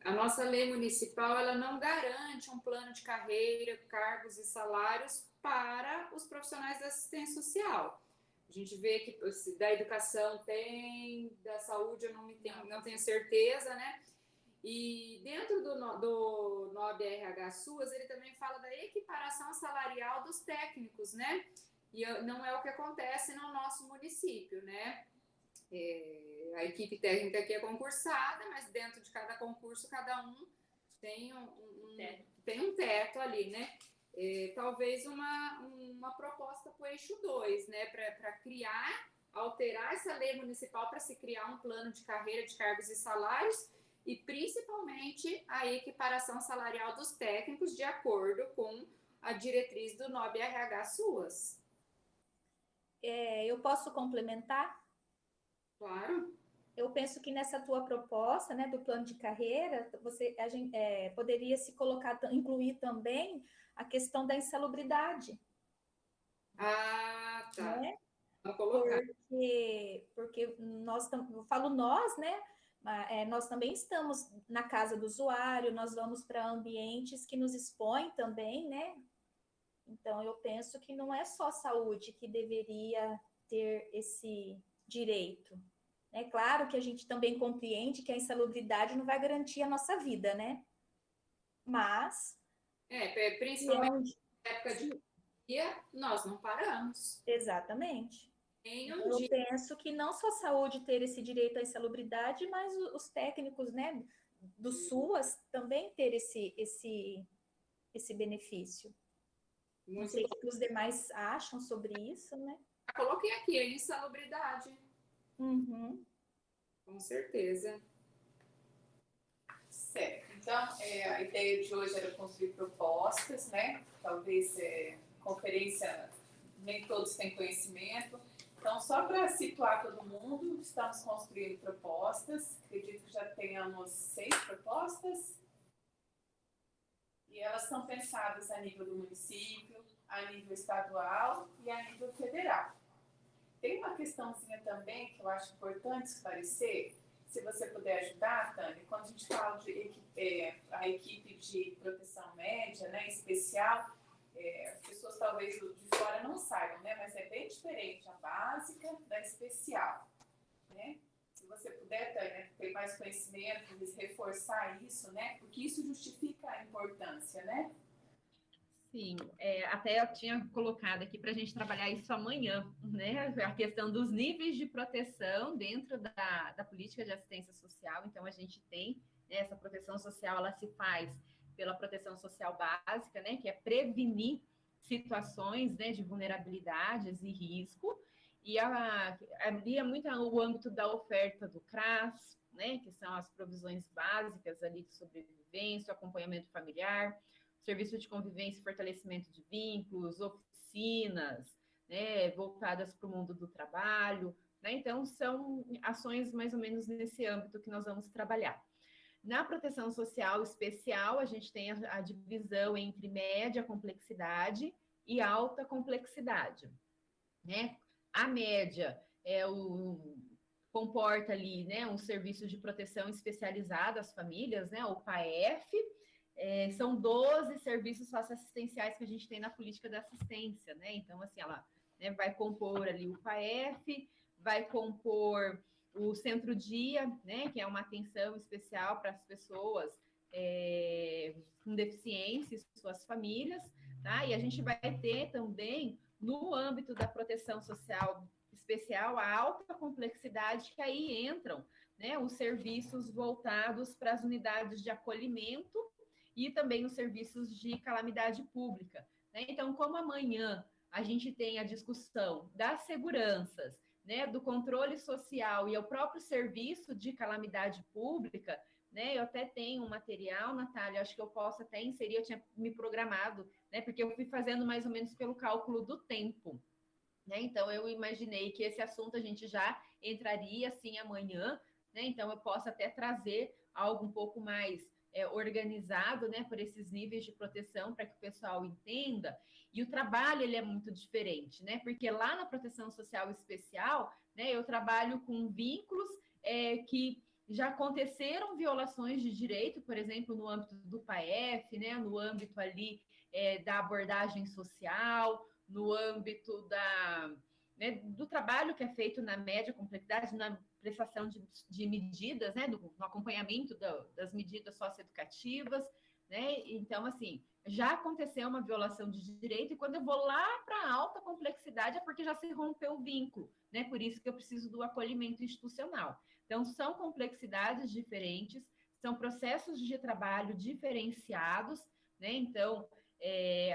a nossa lei municipal ela não garante um plano de carreira, cargos e salários para os profissionais da assistência social. A gente vê que da educação tem, da saúde eu não tenho certeza, né? E dentro do NOB-RH SUAS, ele também fala da equiparação salarial dos técnicos, né? E não é o que acontece no nosso município, né? A equipe técnica aqui é concursada, mas dentro de cada concurso, cada um tem um teto ali, né? Talvez uma proposta para o eixo 2, né? Para alterar essa lei municipal para se criar um plano de carreira, de cargos e salários, e principalmente a equiparação salarial dos técnicos de acordo com a diretriz do NOB-RH SUAS. Eu posso complementar? Claro. Eu penso que nessa tua proposta, né, do plano de carreira, a gente poderia se colocar, incluir também a questão da insalubridade. Ah, tá. Né? Vou colocar. Porque eu falo nós, né? Nós também estamos na casa do usuário, nós vamos para ambientes que nos expõem também, né? Então, eu penso que não é só a saúde que deveria ter esse direito. É claro que a gente também compreende que a insalubridade não vai garantir a nossa vida, né? Mas... principalmente na época de pandemia, nós não paramos. Exatamente. Eu penso que não só a saúde ter esse direito à insalubridade, mas os técnicos, né, do SUAS também ter esse benefício. Não sei o que os demais acham sobre isso, né? Coloquei aqui a insalubridade. Uhum. Com certeza. Certo. Então, a ideia de hoje era construir propostas, né? Talvez conferência, nem todos têm conhecimento. Então, só para situar todo mundo, estamos construindo propostas. Acredito que já tenhamos 6 propostas. E elas são pensadas a nível do município, a nível estadual e a nível federal. Tem uma questãozinha também que eu acho importante esclarecer, se você puder ajudar, Tânia, quando a gente fala de a equipe de proteção média, né, especial, as pessoas talvez de fora não saibam, né, mas é bem diferente a básica da especial, né? Se você puder, Tânia, ter mais conhecimento, reforçar isso, né, porque isso justifica a importância, né? Sim, até eu tinha colocado aqui para a gente trabalhar isso amanhã, né? A questão dos níveis de proteção dentro da política de assistência social. Então, a gente tem, né, essa proteção social, ela se faz pela proteção social básica, né? Que é prevenir situações, né, de vulnerabilidades e risco. E ali é muito o âmbito da oferta do CRAS, né? Que são as provisões básicas ali de sobrevivência, acompanhamento familiar, serviço de convivência e fortalecimento de vínculos, oficinas, né, voltadas para o mundo do trabalho, né? Então, são ações mais ou menos nesse âmbito que nós vamos trabalhar. Na proteção social especial, a gente tem a divisão entre média complexidade e alta complexidade, né? A média comporta ali, né, um serviço de proteção especializado às famílias, né, o PAEF. São 12 serviços socioassistenciais que a gente tem na política da assistência, né? Então, assim, ela, né, vai compor ali o PAEF, vai compor o centro-dia, né, que é uma atenção especial para as pessoas com deficiência e suas famílias, tá? E a gente vai ter também, no âmbito da proteção social especial, a alta complexidade, que aí entram né, os serviços voltados para as unidades de acolhimento e também os serviços de calamidade pública, né? Então, como amanhã a gente tem a discussão das seguranças, né, do controle social e o próprio serviço de calamidade pública, né? Eu até tenho um material, Natália, acho que eu posso até inserir, eu tinha me programado, né? Porque eu fui fazendo mais ou menos pelo cálculo do tempo, né? Então, eu imaginei que esse assunto a gente já entraria assim amanhã, né? Então, eu posso até trazer algo um pouco mais organizado, né, por esses níveis de proteção, para que o pessoal entenda. E o trabalho, ele é muito diferente, né? Porque lá na proteção social especial, né, eu trabalho com vínculos que já aconteceram violações de direito, por exemplo, no âmbito do PAEF, né, no âmbito ali da abordagem social, no âmbito né, do trabalho que é feito na média complexidade, na prestação de medidas, né, no acompanhamento das medidas socioeducativas, né? Então, assim, já aconteceu uma violação de direito, e quando eu vou lá para a alta complexidade é porque já se rompeu o vínculo, né? Por isso que eu preciso do acolhimento institucional. Então, são complexidades diferentes, são processos de trabalho diferenciados, né? Então,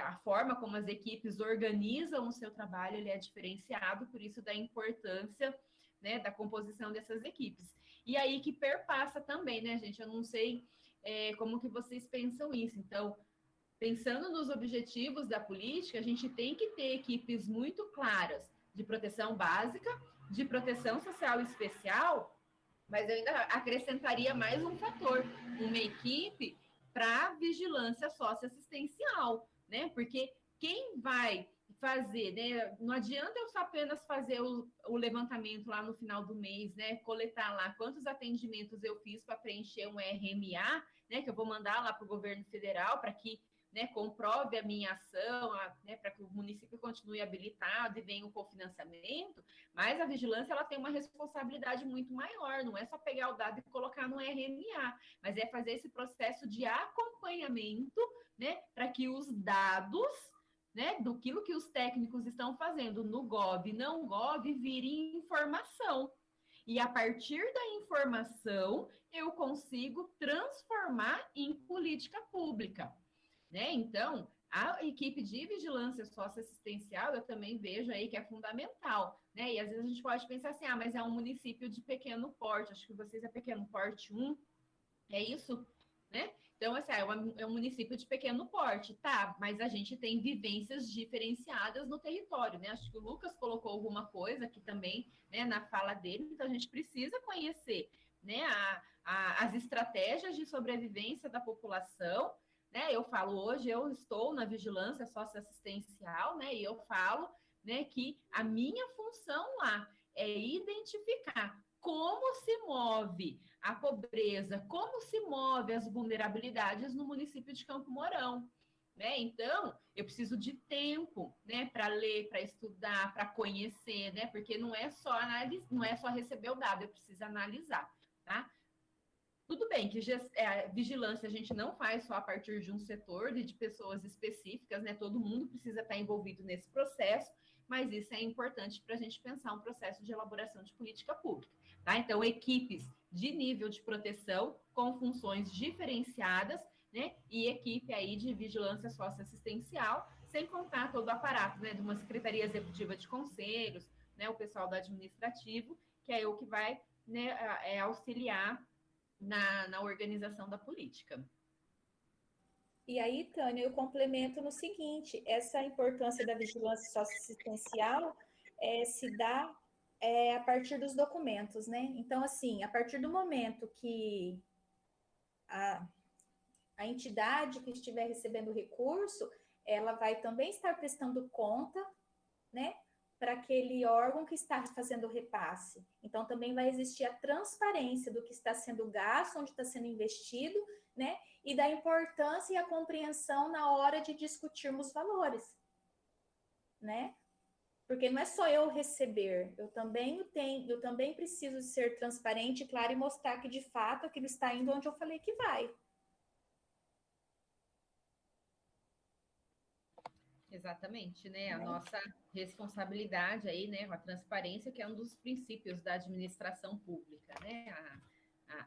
a forma como as equipes organizam o seu trabalho, ele é diferenciado, por isso da importância, né, da composição dessas equipes. E aí que perpassa também, né, gente? Eu não sei como que vocês pensam isso. Então, pensando nos objetivos da política, a gente tem que ter equipes muito claras de proteção básica, de proteção social especial, mas eu ainda acrescentaria mais um fator, uma equipe para vigilância socioassistencial, né? Porque quem vai fazer, né? Não adianta eu só apenas fazer o levantamento lá no final do mês, né? Coletar lá quantos atendimentos eu fiz para preencher um RMA, né? Que eu vou mandar lá para o governo federal para que, né, comprove a minha ação, né, para que o município continue habilitado e venha o cofinanciamento, mas a vigilância ela tem uma responsabilidade muito maior, não é só pegar o dado e colocar no RMA, mas é fazer esse processo de acompanhamento, né, para que os dados, né, do que os técnicos estão fazendo no Gov e não Gov virem informação. E a partir da informação, eu consigo transformar em política pública, né? Então, a equipe de vigilância socioassistencial, eu também vejo aí que é fundamental, né? E às vezes a gente pode pensar assim, mas é um município de pequeno porte, acho que vocês é pequeno porte 1, é isso, né? Então, assim, é um município de pequeno porte, tá, mas a gente tem vivências diferenciadas no território, né? Acho que o Lucas colocou alguma coisa aqui também, né, na fala dele, então a gente precisa conhecer, né, as estratégias de sobrevivência da população, né? Eu falo, hoje eu estou na vigilância socioassistencial, né, e eu falo, né, que a minha função lá é identificar como se move a pobreza, como se move as vulnerabilidades no município de Campo Mourão, né? Então, eu preciso de tempo, né, para ler, para estudar, para conhecer, né? Porque não é só análise, não é só receber o dado, eu preciso analisar, tá? Tudo bem que vigilância a gente não faz só a partir de um setor de pessoas específicas, né? Todo mundo precisa estar envolvido nesse processo, mas isso é importante para a gente pensar um processo de elaboração de política pública, tá? Então, equipes de nível de proteção com funções diferenciadas, né? E equipe aí de vigilância socioassistencial, sem contar todo o aparato, né? De uma secretaria executiva de conselhos, né? O pessoal do administrativo, que é o que vai, né, auxiliar na organização da política. E aí, Tânia, eu complemento no seguinte: essa importância da vigilância socioassistencial se dá a partir dos documentos, né? Então, assim, a partir do momento que a entidade que estiver recebendo o recurso, ela vai também estar prestando conta, né, para aquele órgão que está fazendo o repasse. Então, também vai existir a transparência do que está sendo gasto, onde está sendo investido, né, e da importância e a compreensão na hora de discutirmos valores, né? Porque não é só eu receber, eu também preciso ser transparente, claro, e mostrar que de fato aquilo está indo onde eu falei que vai. Exatamente, né? A nossa responsabilidade aí, né, com a transparência, que é um dos princípios da administração pública, né?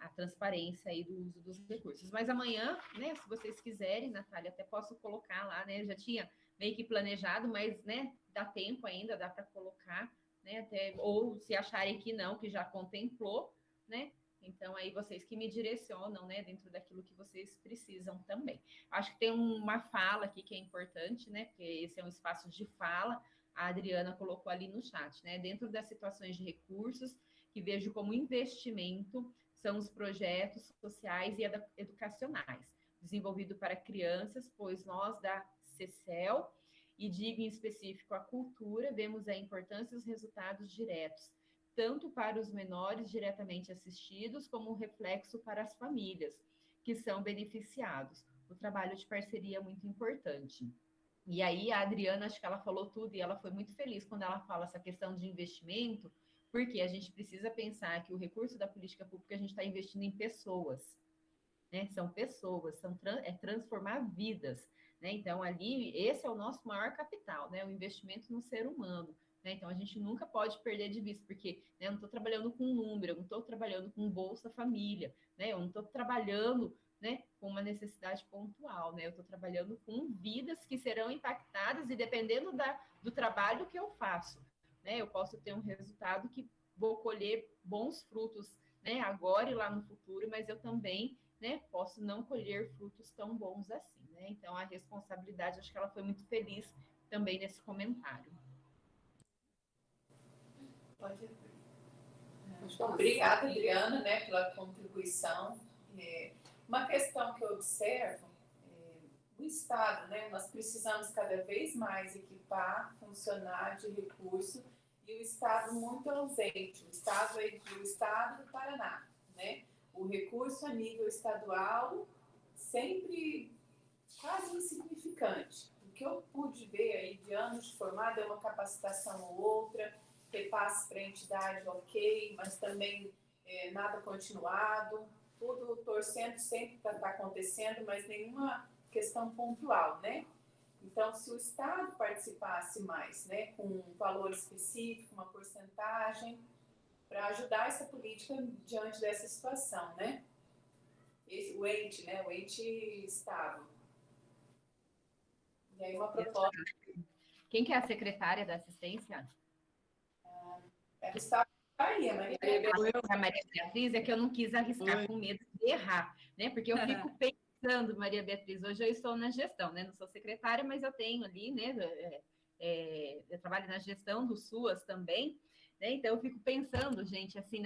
a transparência aí do uso dos recursos. Mas amanhã, né, se vocês quiserem, Natália, até posso colocar lá, né? Eu já tinha meio que planejado, mas, né, dá tempo ainda, dá para colocar, né? Até, ou se acharem que não, que já contemplou, né? Então, aí vocês que me direcionam, né, dentro daquilo que vocês precisam também. Acho que tem uma fala aqui que é importante, né? Porque esse é um espaço de fala. A Adriana colocou ali no chat, né? Dentro das situações de recursos, que vejo como investimento, são os projetos sociais e educacionais, desenvolvido para crianças, pois nós da CECEL, e digo em específico a cultura, vemos a importância e os resultados diretos, tanto para os menores diretamente assistidos, como um reflexo para as famílias, que são beneficiados. O trabalho de parceria é muito importante. E aí a Adriana, acho que ela falou tudo, e ela foi muito feliz quando ela fala essa questão de investimento, porque a gente precisa pensar que o recurso da política pública a gente está investindo em pessoas, né? São pessoas, transformar vidas, né? Então, ali, esse é o nosso maior capital, né? O investimento no ser humano, né? Então, a gente nunca pode perder de vista, porque, né, eu não estou trabalhando com número, eu não estou trabalhando com Bolsa Família, né? Eu não estou trabalhando, né, com uma necessidade pontual, né? Eu estou trabalhando com vidas que serão impactadas e dependendo do trabalho que eu faço, né? Eu posso ter um resultado que vou colher bons frutos, né, agora e lá no futuro, mas eu também, né, posso não colher frutos tão bons assim, né? Então, a responsabilidade, acho que ela foi muito feliz também nesse comentário. Pode ir. Obrigada, Adriana, né, pela contribuição. Uma questão que eu observo, o Estado, né, nós precisamos cada vez mais equipar funcionário de recurso, e o Estado muito ausente, o Estado do Paraná, né? O recurso a nível estadual sempre quase insignificante. O que eu pude ver aí de anos de formado é uma capacitação ou outra, repasse para a entidade, ok, mas também nada continuado, tudo torcendo sempre para estar acontecendo, mas nenhuma questão pontual, né? Então, se o Estado participasse mais, né, com um valor específico, uma porcentagem, para ajudar essa política diante dessa situação, né? O ente, né, o ente Estado. E aí uma proposta... Quem que é a secretária da assistência? É do Estado da Bahia, Maria Beatriz. A Maria Beatriz, é que eu não quis arriscar com medo de errar, né? Porque eu fico pensando, Maria Beatriz, hoje eu estou na gestão, né? Não sou secretária, mas eu tenho ali, né? Eu trabalho na gestão do SUAS também, né? Então eu fico pensando, gente, assim,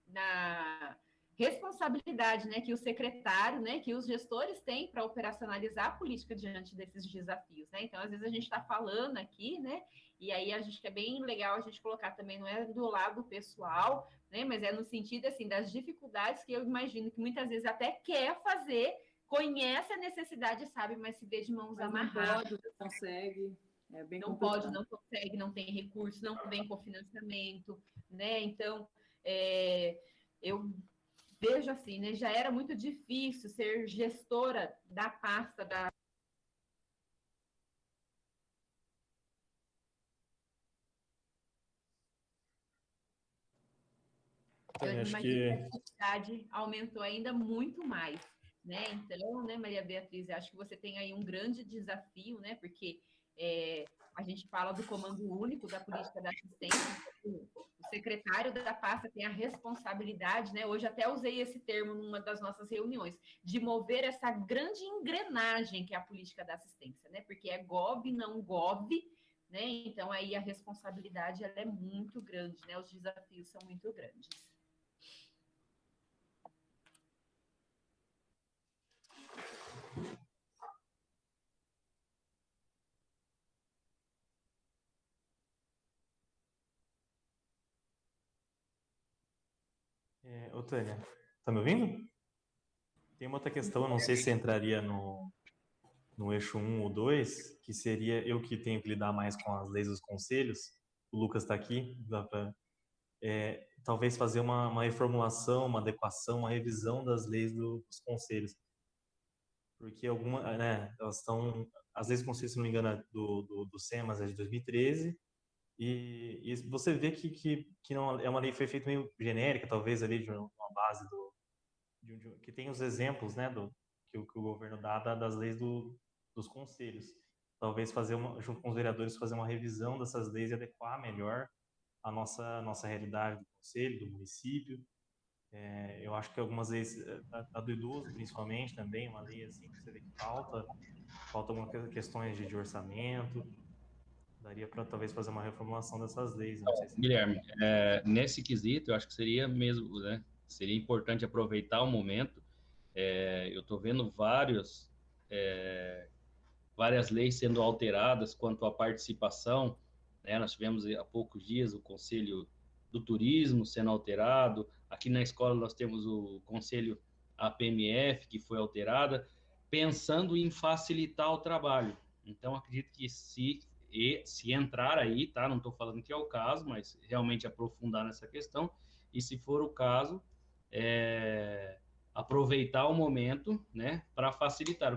na responsabilidade, né, que o secretário, né, que os gestores têm para operacionalizar a política diante desses desafios, né? Então, às vezes a gente está falando aqui, né, e aí a gente que é bem legal a gente colocar também, não é do lado pessoal, né, mas é no sentido, assim, das dificuldades que eu imagino que muitas vezes até quer fazer, conhece a necessidade, sabe, mas se vê de mãos amarradas. Não pode, não consegue. É bem não complicado. pode, não consegue, não tem recurso, não vem cofinanciamento, né? Então, eu vejo assim, né? Já era muito difícil ser gestora da pasta da... Eu imagino que a necessidade aumentou ainda muito mais, né? Então, né, Maria Beatriz, acho que você tem aí um grande desafio, né? Porque a gente fala do comando único da política da assistência, o secretário da pasta tem a responsabilidade, né? Hoje até usei esse termo numa das nossas reuniões, de mover essa grande engrenagem que é a política da assistência, né? Porque é gov, não gov, né? Então aí a responsabilidade ela é muito grande, né? Os desafios são muito grandes. Ô, Tânia, tá me ouvindo? Tem uma outra questão, eu não sei se entraria no eixo 1 ou 2, que seria eu que tenho que lidar mais com as leis dos conselhos. O Lucas está aqui, dá pra, talvez fazer uma reformulação, uma adequação, uma revisão das leis dos conselhos. Porque elas estão... As leis dos conselhos, se não me engano, do SEMAS é de 2013, e você vê que não, é uma lei que foi feita meio genérica, talvez ali de uma base que tem os exemplos, né, que o governo dá das leis dos conselhos. Talvez junto com os vereadores, fazer uma revisão dessas leis e adequar melhor a nossa realidade do conselho, do município. Eu acho que algumas leis, a do idoso principalmente também, uma lei assim que você vê que falta algumas questões de orçamento. Daria para talvez fazer uma reformulação dessas leis. Não sei se... Guilherme, nesse quesito, eu acho que seria mesmo, né? Seria importante aproveitar o momento. Eu estou vendo várias leis sendo alteradas quanto à participação, né? Nós tivemos há poucos dias o Conselho do Turismo sendo alterado. Aqui na escola nós temos o Conselho APMF, que foi alterada, pensando em facilitar o trabalho. Então, acredito que se entrar aí, tá? Não estou falando que é o caso, mas realmente aprofundar nessa questão, e se for o caso, aproveitar o momento, né, para facilitar.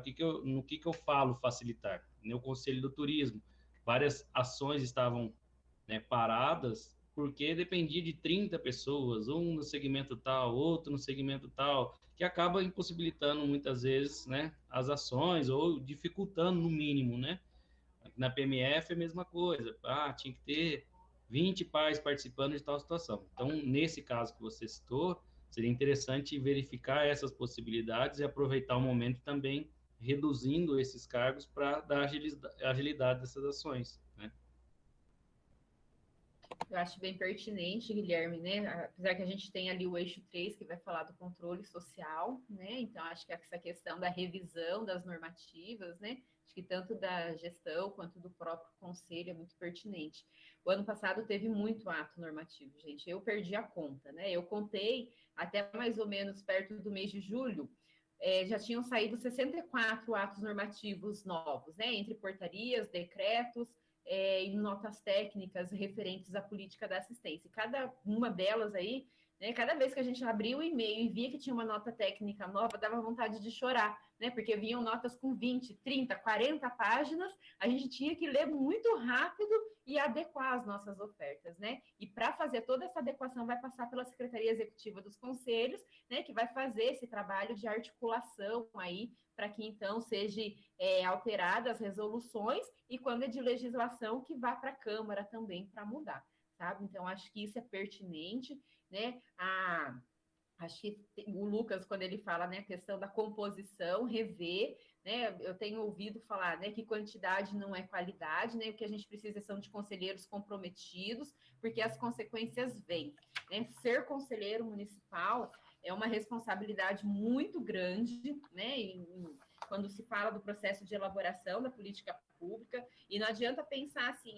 No que eu falo facilitar? No Conselho do Turismo, várias ações estavam, né, paradas, porque dependia de 30 pessoas, um no segmento tal, outro no segmento tal, que acaba impossibilitando muitas vezes, né, as ações, ou dificultando no mínimo, né? Na PMF é a mesma coisa. Tinha que ter 20 pais participando de tal situação. Então, nesse caso que você citou, seria interessante verificar essas possibilidades e aproveitar o momento também, reduzindo esses cargos para dar agilidade dessas ações, né? Eu acho bem pertinente, Guilherme, né? Apesar que a gente tem ali o eixo 3, que vai falar do controle social, né? Então, acho que essa questão da revisão das normativas, né? Acho que tanto da gestão quanto do próprio conselho é muito pertinente. O ano passado teve muito ato normativo, gente. Eu perdi a conta, né? Eu contei até mais ou menos perto do mês de julho, já tinham saído 64 atos normativos novos, né? Entre portarias, decretos, e notas técnicas referentes à política da assistência. E cada uma delas aí, né, cada vez que a gente abria o e-mail e via que tinha uma nota técnica nova, dava vontade de chorar, né? Porque vinham notas com 20, 30, 40 páginas, a gente tinha que ler muito rápido e adequar as nossas ofertas, né? E para fazer toda essa adequação vai passar pela Secretaria Executiva dos Conselhos, né, que vai fazer esse trabalho de articulação aí para que então seja alteradas as resoluções e quando é de legislação que vá para a Câmara também para mudar, sabe? Então acho que isso é pertinente, né? Acho que o Lucas, quando ele fala, né, a questão da composição, rever, né, eu tenho ouvido falar, né, que quantidade não é qualidade, né, o que a gente precisa são de conselheiros comprometidos, porque as consequências vêm, né? Ser conselheiro municipal é uma responsabilidade muito grande, né, quando se fala do processo de elaboração da política pública, e não adianta pensar assim,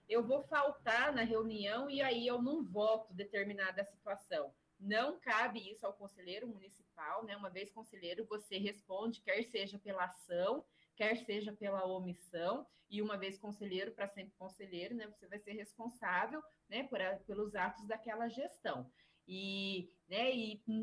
eu vou faltar na reunião e aí eu não voto determinada situação. Não cabe isso ao conselheiro municipal, né? Uma vez conselheiro, você responde, quer seja pela ação, quer seja pela omissão, e uma vez conselheiro, para sempre conselheiro, né? Você vai ser responsável, né, pelos atos daquela gestão. E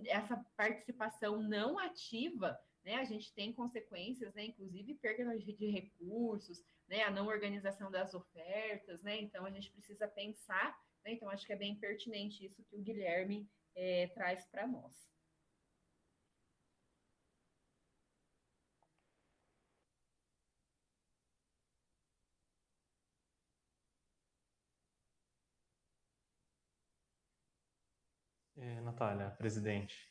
essa participação não ativa, né, a gente tem consequências, né, inclusive perda de recursos, né, a não organização das ofertas, né? Então a gente precisa pensar, né? Então acho que é bem pertinente isso que o Guilherme traz para nós. Natália, presidente,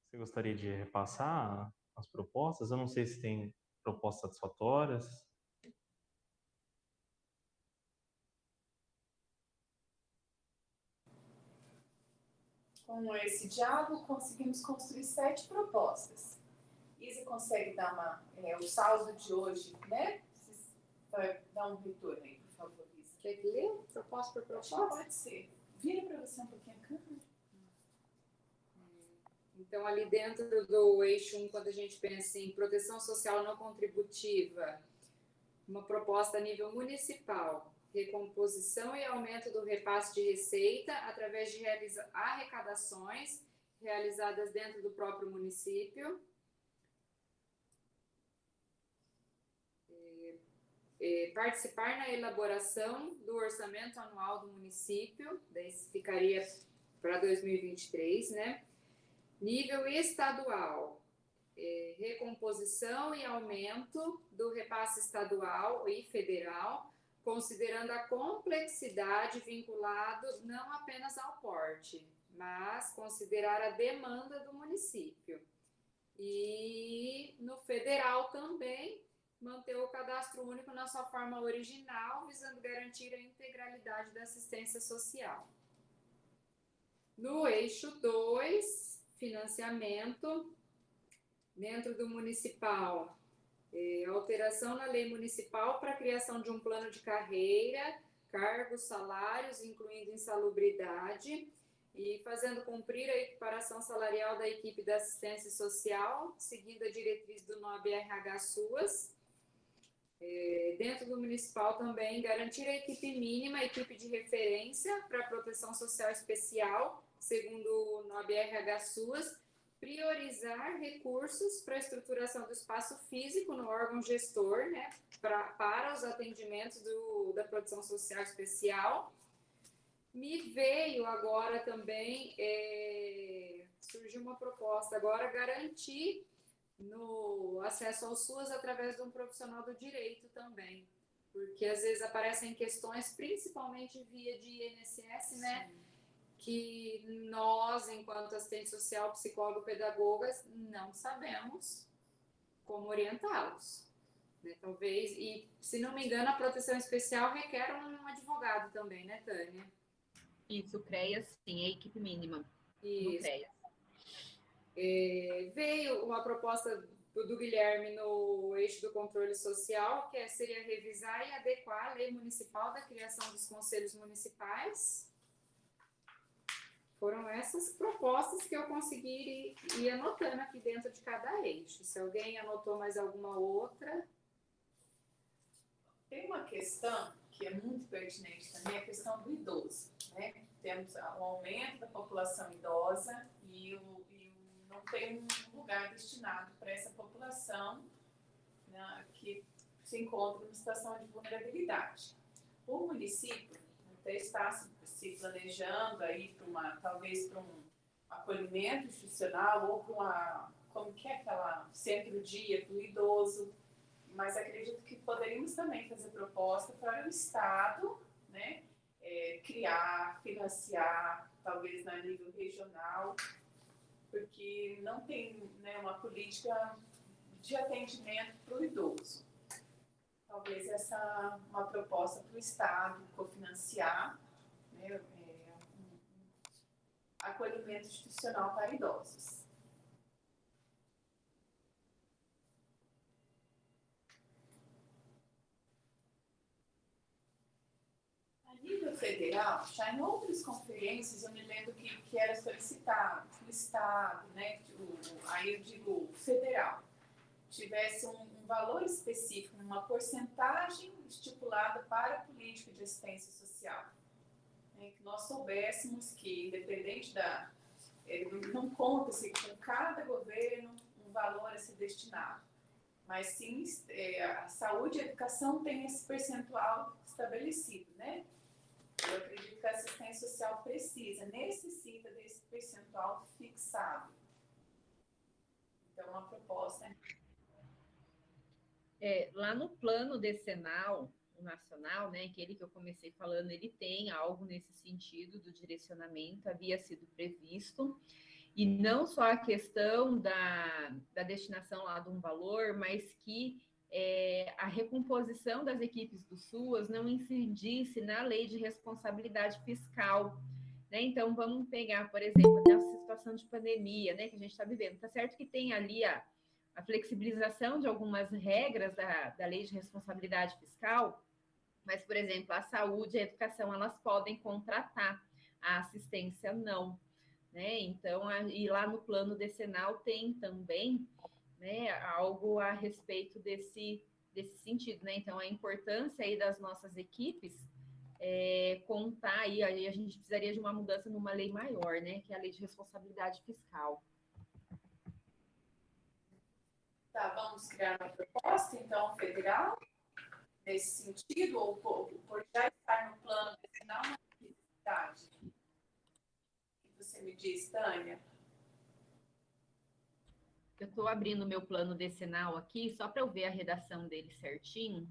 você gostaria de repassar as propostas? Eu não sei se tem propostas satisfatórias. Com esse diálogo, conseguimos construir 7 propostas. Isa consegue dar o saldo de hoje, né? Vai dar um retorno aí, por favor, Isa. Quer que lê? Proposta por proposta? Pode ser. Vira para você um pouquinho a câmera. Então, ali dentro do eixo 1, quando a gente pensa em proteção social não contributiva, uma proposta a nível municipal, recomposição e aumento do repasse de receita através de arrecadações realizadas dentro do próprio município. Participar na elaboração do orçamento anual do município, daí ficaria para 2023, né? Nível estadual, recomposição e aumento do repasse estadual e federal, considerando a complexidade vinculado não apenas ao porte, mas considerar a demanda do município. E no federal também, manter o cadastro único na sua forma original, visando garantir a integralidade da assistência social. No eixo 2, financiamento, dentro do municipal, alteração na lei municipal para a criação de um plano de carreira, cargos, salários, incluindo insalubridade, e fazendo cumprir a equiparação salarial da equipe da assistência social, seguindo a diretriz do NOB-RH SUAS. Dentro do municipal também, garantir a equipe mínima, a equipe de referência para a proteção social especial, segundo o NOB-RH SUAS, priorizar recursos para a estruturação do espaço físico no órgão gestor, né, para os atendimentos da proteção social especial. Me veio agora também, surgiu uma proposta agora, garantir no acesso ao SUAS através de um profissional do direito também, porque às vezes aparecem questões, principalmente via de INSS, né, que nós, enquanto assistente social, psicólogo, pedagogas, não sabemos como orientá-los, né? Talvez, e se não me engano, a proteção especial requer um advogado também, né, Tânia? Isso, o CREAS, sim, é a equipe mínima. Isso. Veio uma proposta do Guilherme no eixo do controle social, que seria revisar e adequar a lei municipal da criação dos conselhos municipais. Foram essas propostas que eu consegui ir anotando aqui dentro de cada eixo. Se alguém anotou mais alguma outra. Tem uma questão que é muito pertinente também, a questão do idoso, né? Temos o aumento da população idosa e não tem um lugar destinado para essa população, né, que se encontra em situação de vulnerabilidade. O município até está se planejando aí talvez para um acolhimento institucional ou para como que é aquela centro-dia do idoso, mas acredito que poderíamos também fazer proposta para o Estado, né, criar, financiar, talvez na nível regional, porque não tem, né, uma política de atendimento para o idoso. Talvez uma proposta para o Estado cofinanciar, né, acolhimento institucional para idosos. A nível federal, já em outras conferências, eu me lembro que era solicitado que o Estado, né, aí eu digo federal, tivesse um valor específico, uma porcentagem estipulada para a política de assistência social. Né, que nós soubéssemos que, independente não conta-se com cada governo um valor a ser destinado, mas sim a saúde e a educação tem esse percentual estabelecido, né? Eu acredito que a assistência social necessita desse percentual fixado. Então, uma proposta. Lá no plano decenal, o nacional, né, aquele que eu comecei falando, ele tem algo nesse sentido do direcionamento, havia sido previsto, e não só a questão da destinação lá de um valor, mas que a recomposição das equipes do SUAS não incidisse na lei de responsabilidade fiscal, né? Então, vamos pegar, por exemplo, nessa situação de pandemia, né, que a gente está vivendo. Tá certo que tem ali a flexibilização de algumas regras da lei de responsabilidade fiscal, mas, por exemplo, a saúde e a educação, elas podem contratar, a assistência não, né? Então, e lá no plano decenal tem também, né, algo a respeito desse sentido, né? Então, a importância aí das nossas equipes contar aí a gente precisaria de uma mudança numa lei maior, né, que é a lei de responsabilidade fiscal. Tá, vamos criar uma proposta, então, federal, nesse sentido, ou por já estar no plano decenal, uma necessidade? O que você me diz, Tânia? Eu estou abrindo o meu plano decenal aqui, só para eu ver a redação dele certinho.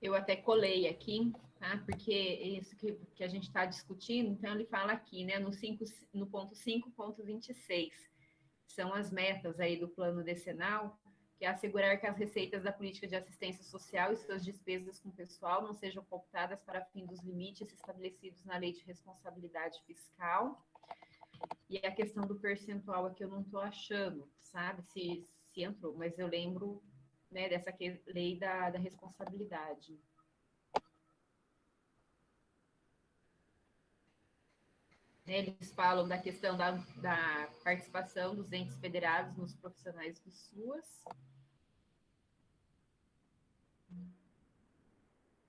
Eu até colei aqui, tá? Porque isso que a gente está discutindo, então ele fala aqui, né, no ponto 5.26, são as metas aí do plano decenal, que é assegurar que as receitas da política de assistência social e suas despesas com pessoal não sejam computadas para fim dos limites estabelecidos na Lei de Responsabilidade Fiscal. E a questão do percentual aqui eu não estou achando, sabe, se entrou, mas eu lembro, né, dessa lei da responsabilidade. Eles falam da questão da participação dos entes federados nos profissionais do SUAS.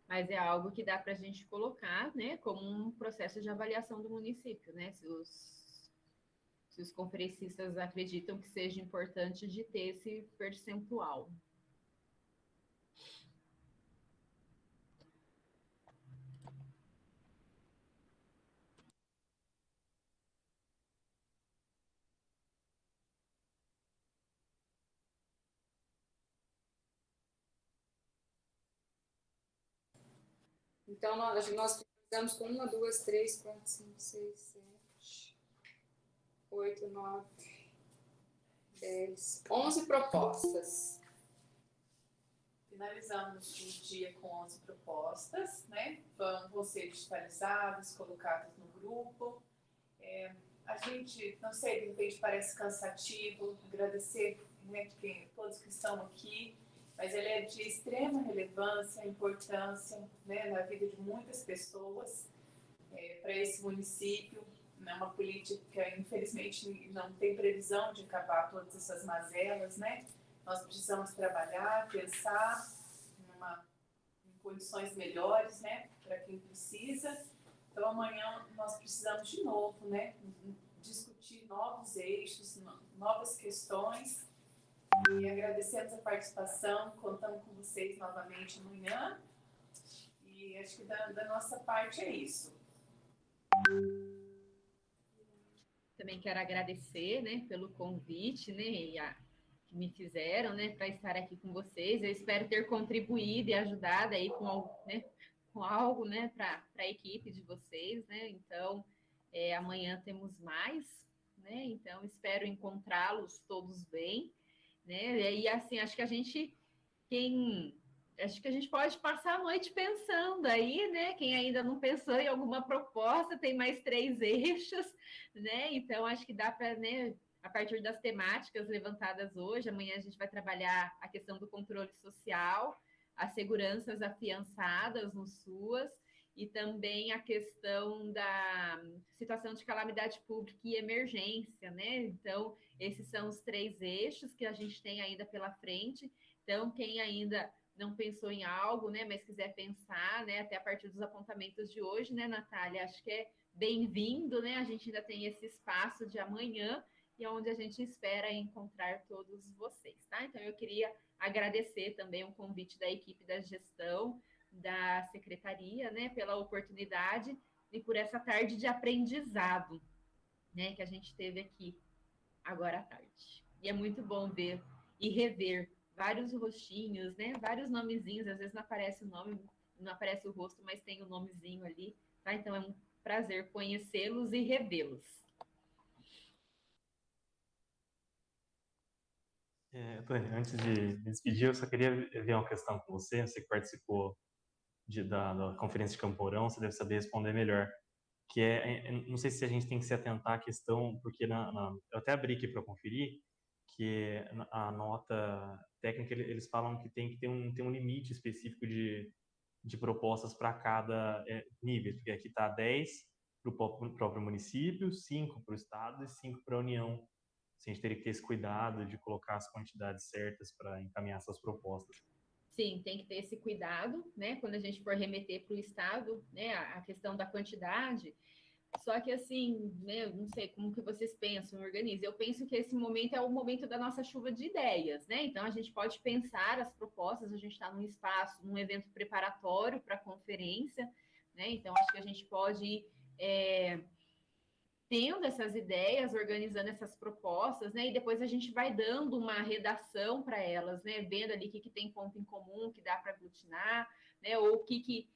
Mas é algo que dá para a gente colocar, né, como um processo de avaliação do município, né, se os conferencistas acreditam que seja importante de ter esse percentual. Então, nós finalizamos com 1, 2, 3, 4, 5, 6, 7, 8, 9, 10, 11 propostas. Finalizamos o dia com 11 propostas, né? Vão ser digitalizadas, colocadas no grupo. A gente, não sei, de repente parece cansativo, agradecer, né, todos que estão aqui, mas ele é de extrema relevância, importância, né, na vida de muitas pessoas, para esse município. É uma política que, infelizmente, não tem previsão de acabar todas essas mazelas, né? Nós precisamos trabalhar, pensar em condições melhores, né, para quem precisa. Então, amanhã nós precisamos de novo, né, discutir novos eixos, novas questões. E agradecemos a participação, contamos com vocês novamente amanhã. E acho que da nossa parte é isso. Também quero agradecer, né, pelo convite, né, que me fizeram, né, para estar aqui com vocês. Eu espero ter contribuído e ajudado aí com algo, né, para a equipe de vocês, né. Então, amanhã temos mais, né. Então, espero encontrá-los todos bem, né. E assim, acho que a gente pode passar a noite pensando aí, né? Quem ainda não pensou em alguma proposta, tem mais 3 eixos, né? Então, acho que dá para, né, a partir das temáticas levantadas hoje, amanhã a gente vai trabalhar a questão do controle social, as seguranças afiançadas no SUAS e também a questão da situação de calamidade pública e emergência, né? Então, esses são os 3 eixos que a gente tem ainda pela frente. Então, quem ainda não pensou em algo, né, mas quiser pensar, né, até a partir dos apontamentos de hoje, né, Natália, acho que é bem-vindo, né, a gente ainda tem esse espaço de amanhã e é onde a gente espera encontrar todos vocês, tá? Então, eu queria agradecer também o convite da equipe da gestão, da secretaria, né, pela oportunidade e por essa tarde de aprendizado, né, que a gente teve aqui agora à tarde. E é muito bom ver e rever vários rostinhos, né, vários nomezinhos, às vezes não aparece o nome, não aparece o rosto, mas tem o nomezinho ali, tá? Então é um prazer conhecê-los e revê-los. Tânia, antes de me despedir, eu só queria ver uma questão com você. Você que participou da Conferência de Camporão, você deve saber responder melhor. Que não sei se a gente tem que se atentar à questão, porque eu até abri aqui para conferir, que a nota técnica, eles falam que tem que ter um limite específico de propostas para cada nível, porque aqui está 10 para o próprio município, 5 para o Estado e 5 para a União. A gente teria que ter esse cuidado de colocar as quantidades certas para encaminhar essas propostas. Sim, tem que ter esse cuidado, né? Quando a gente for remeter para o Estado, né? A questão da quantidade. Só que assim, né, eu não sei como que vocês pensam, organizam. Eu penso que esse momento é o momento da nossa chuva de ideias, né? Então a gente pode pensar as propostas, a gente está num espaço, num evento preparatório para a conferência, né? Então acho que a gente pode ir tendo essas ideias, organizando essas propostas, né? E depois a gente vai dando uma redação para elas, né? Vendo ali o que tem ponto em comum, que dá para aglutinar, né? Ou o que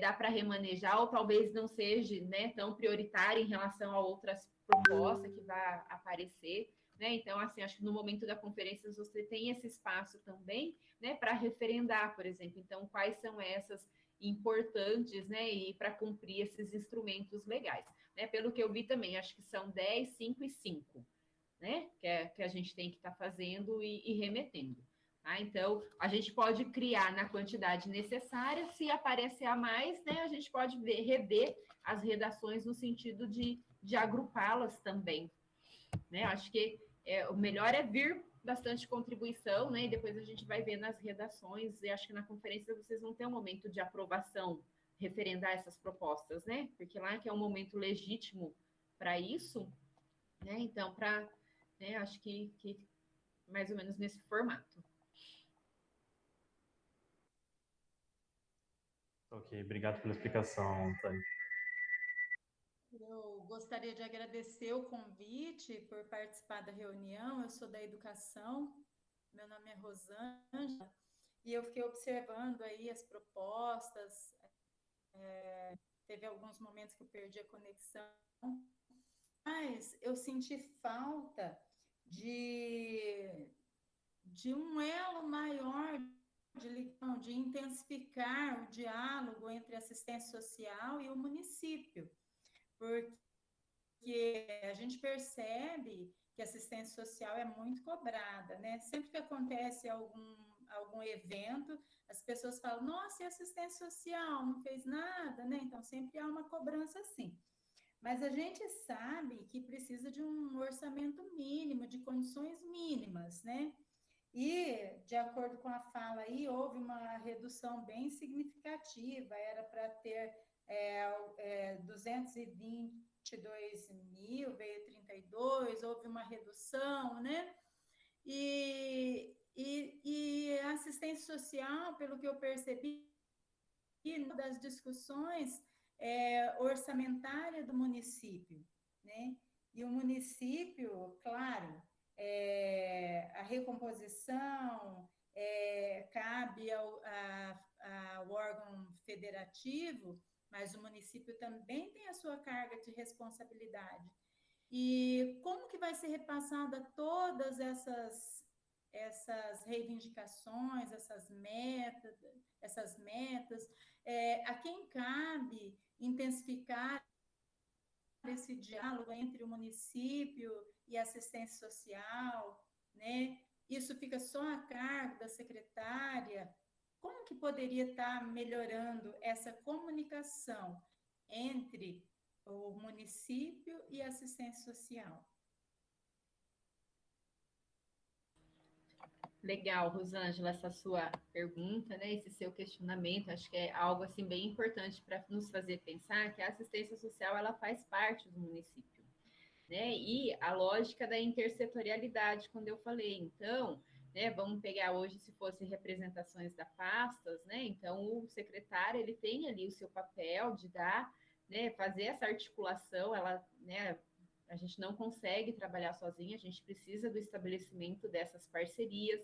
dá para remanejar, ou talvez não seja, né, tão prioritário em relação a outras propostas que vai aparecer, né? Então, assim, acho que no momento da conferência você tem esse espaço também, né, para referendar, por exemplo. Então, quais são essas importantes, né, e para cumprir esses instrumentos legais, né? Pelo que eu vi também, acho que são 10, 5 e 5, né? Que a gente tem que estar fazendo e remetendo. Tá? Então, a gente pode criar na quantidade necessária, se aparecer a mais, né, a gente pode rever as redações no sentido de agrupá-las também. Né? Acho que o melhor é vir bastante contribuição, né? E depois a gente vai ver nas redações, e acho que na conferência vocês vão ter um momento de aprovação, referendar essas propostas, né? Porque lá que é um momento legítimo para isso, né? Então, acho que mais ou menos nesse formato. Ok, obrigado pela explicação, Tânia. Eu gostaria de agradecer o convite por participar da reunião. Eu sou da educação, meu nome é Rosângela, e eu fiquei observando aí as propostas. Teve alguns momentos que eu perdi a conexão, mas eu senti falta de um elo maior de intensificar o diálogo entre assistência social e o município, porque a gente percebe que a assistência social é muito cobrada, né? Sempre que acontece algum evento, as pessoas falam, nossa, e assistência social não fez nada, né? Então sempre há uma cobrança assim. Mas a gente sabe que precisa de um orçamento mínimo, de condições mínimas, né? E, de acordo com a fala aí, houve uma redução bem significativa, era para ter 222 mil, veio 32, houve uma redução, né? E a assistência social, pelo que eu percebi, das discussões orçamentárias do município, né? E o município, claro, a recomposição cabe ao órgão federativo, mas o município também tem a sua carga de responsabilidade. E como que vai ser repassada todas essas reivindicações, essas metas, a quem cabe intensificar esse diálogo entre o município e a assistência social, né? Isso fica só a cargo da secretária. Como que poderia estar melhorando essa comunicação entre o município e a assistência social? Legal, Rosângela, essa sua pergunta, né, esse seu questionamento, acho que é algo assim bem importante para nos fazer pensar que a assistência social ela faz parte do município, né? E a lógica da intersetorialidade, quando eu falei, então, né? Vamos pegar hoje, se fosse representações da pastas, né? Então, o secretário, ele tem ali o seu papel de dar, né, fazer essa articulação, ela, né, a gente não consegue trabalhar sozinha, a gente precisa do estabelecimento dessas parcerias.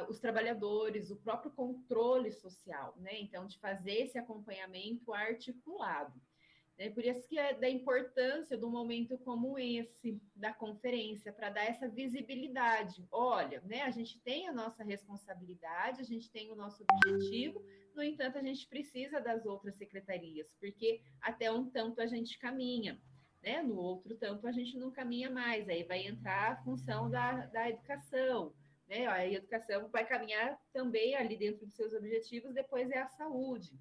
Os trabalhadores, o próprio controle social, né? Então, de fazer esse acompanhamento articulado. Por isso que é da importância de um momento como esse, da conferência, para dar essa visibilidade. Olha, né, a gente tem a nossa responsabilidade, a gente tem o nosso objetivo, no entanto, a gente precisa das outras secretarias, porque até um tanto a gente caminha, né? No outro tanto a gente não caminha mais, aí vai entrar a função da educação, né? A educação vai caminhar também ali dentro dos seus objetivos, depois é a saúde.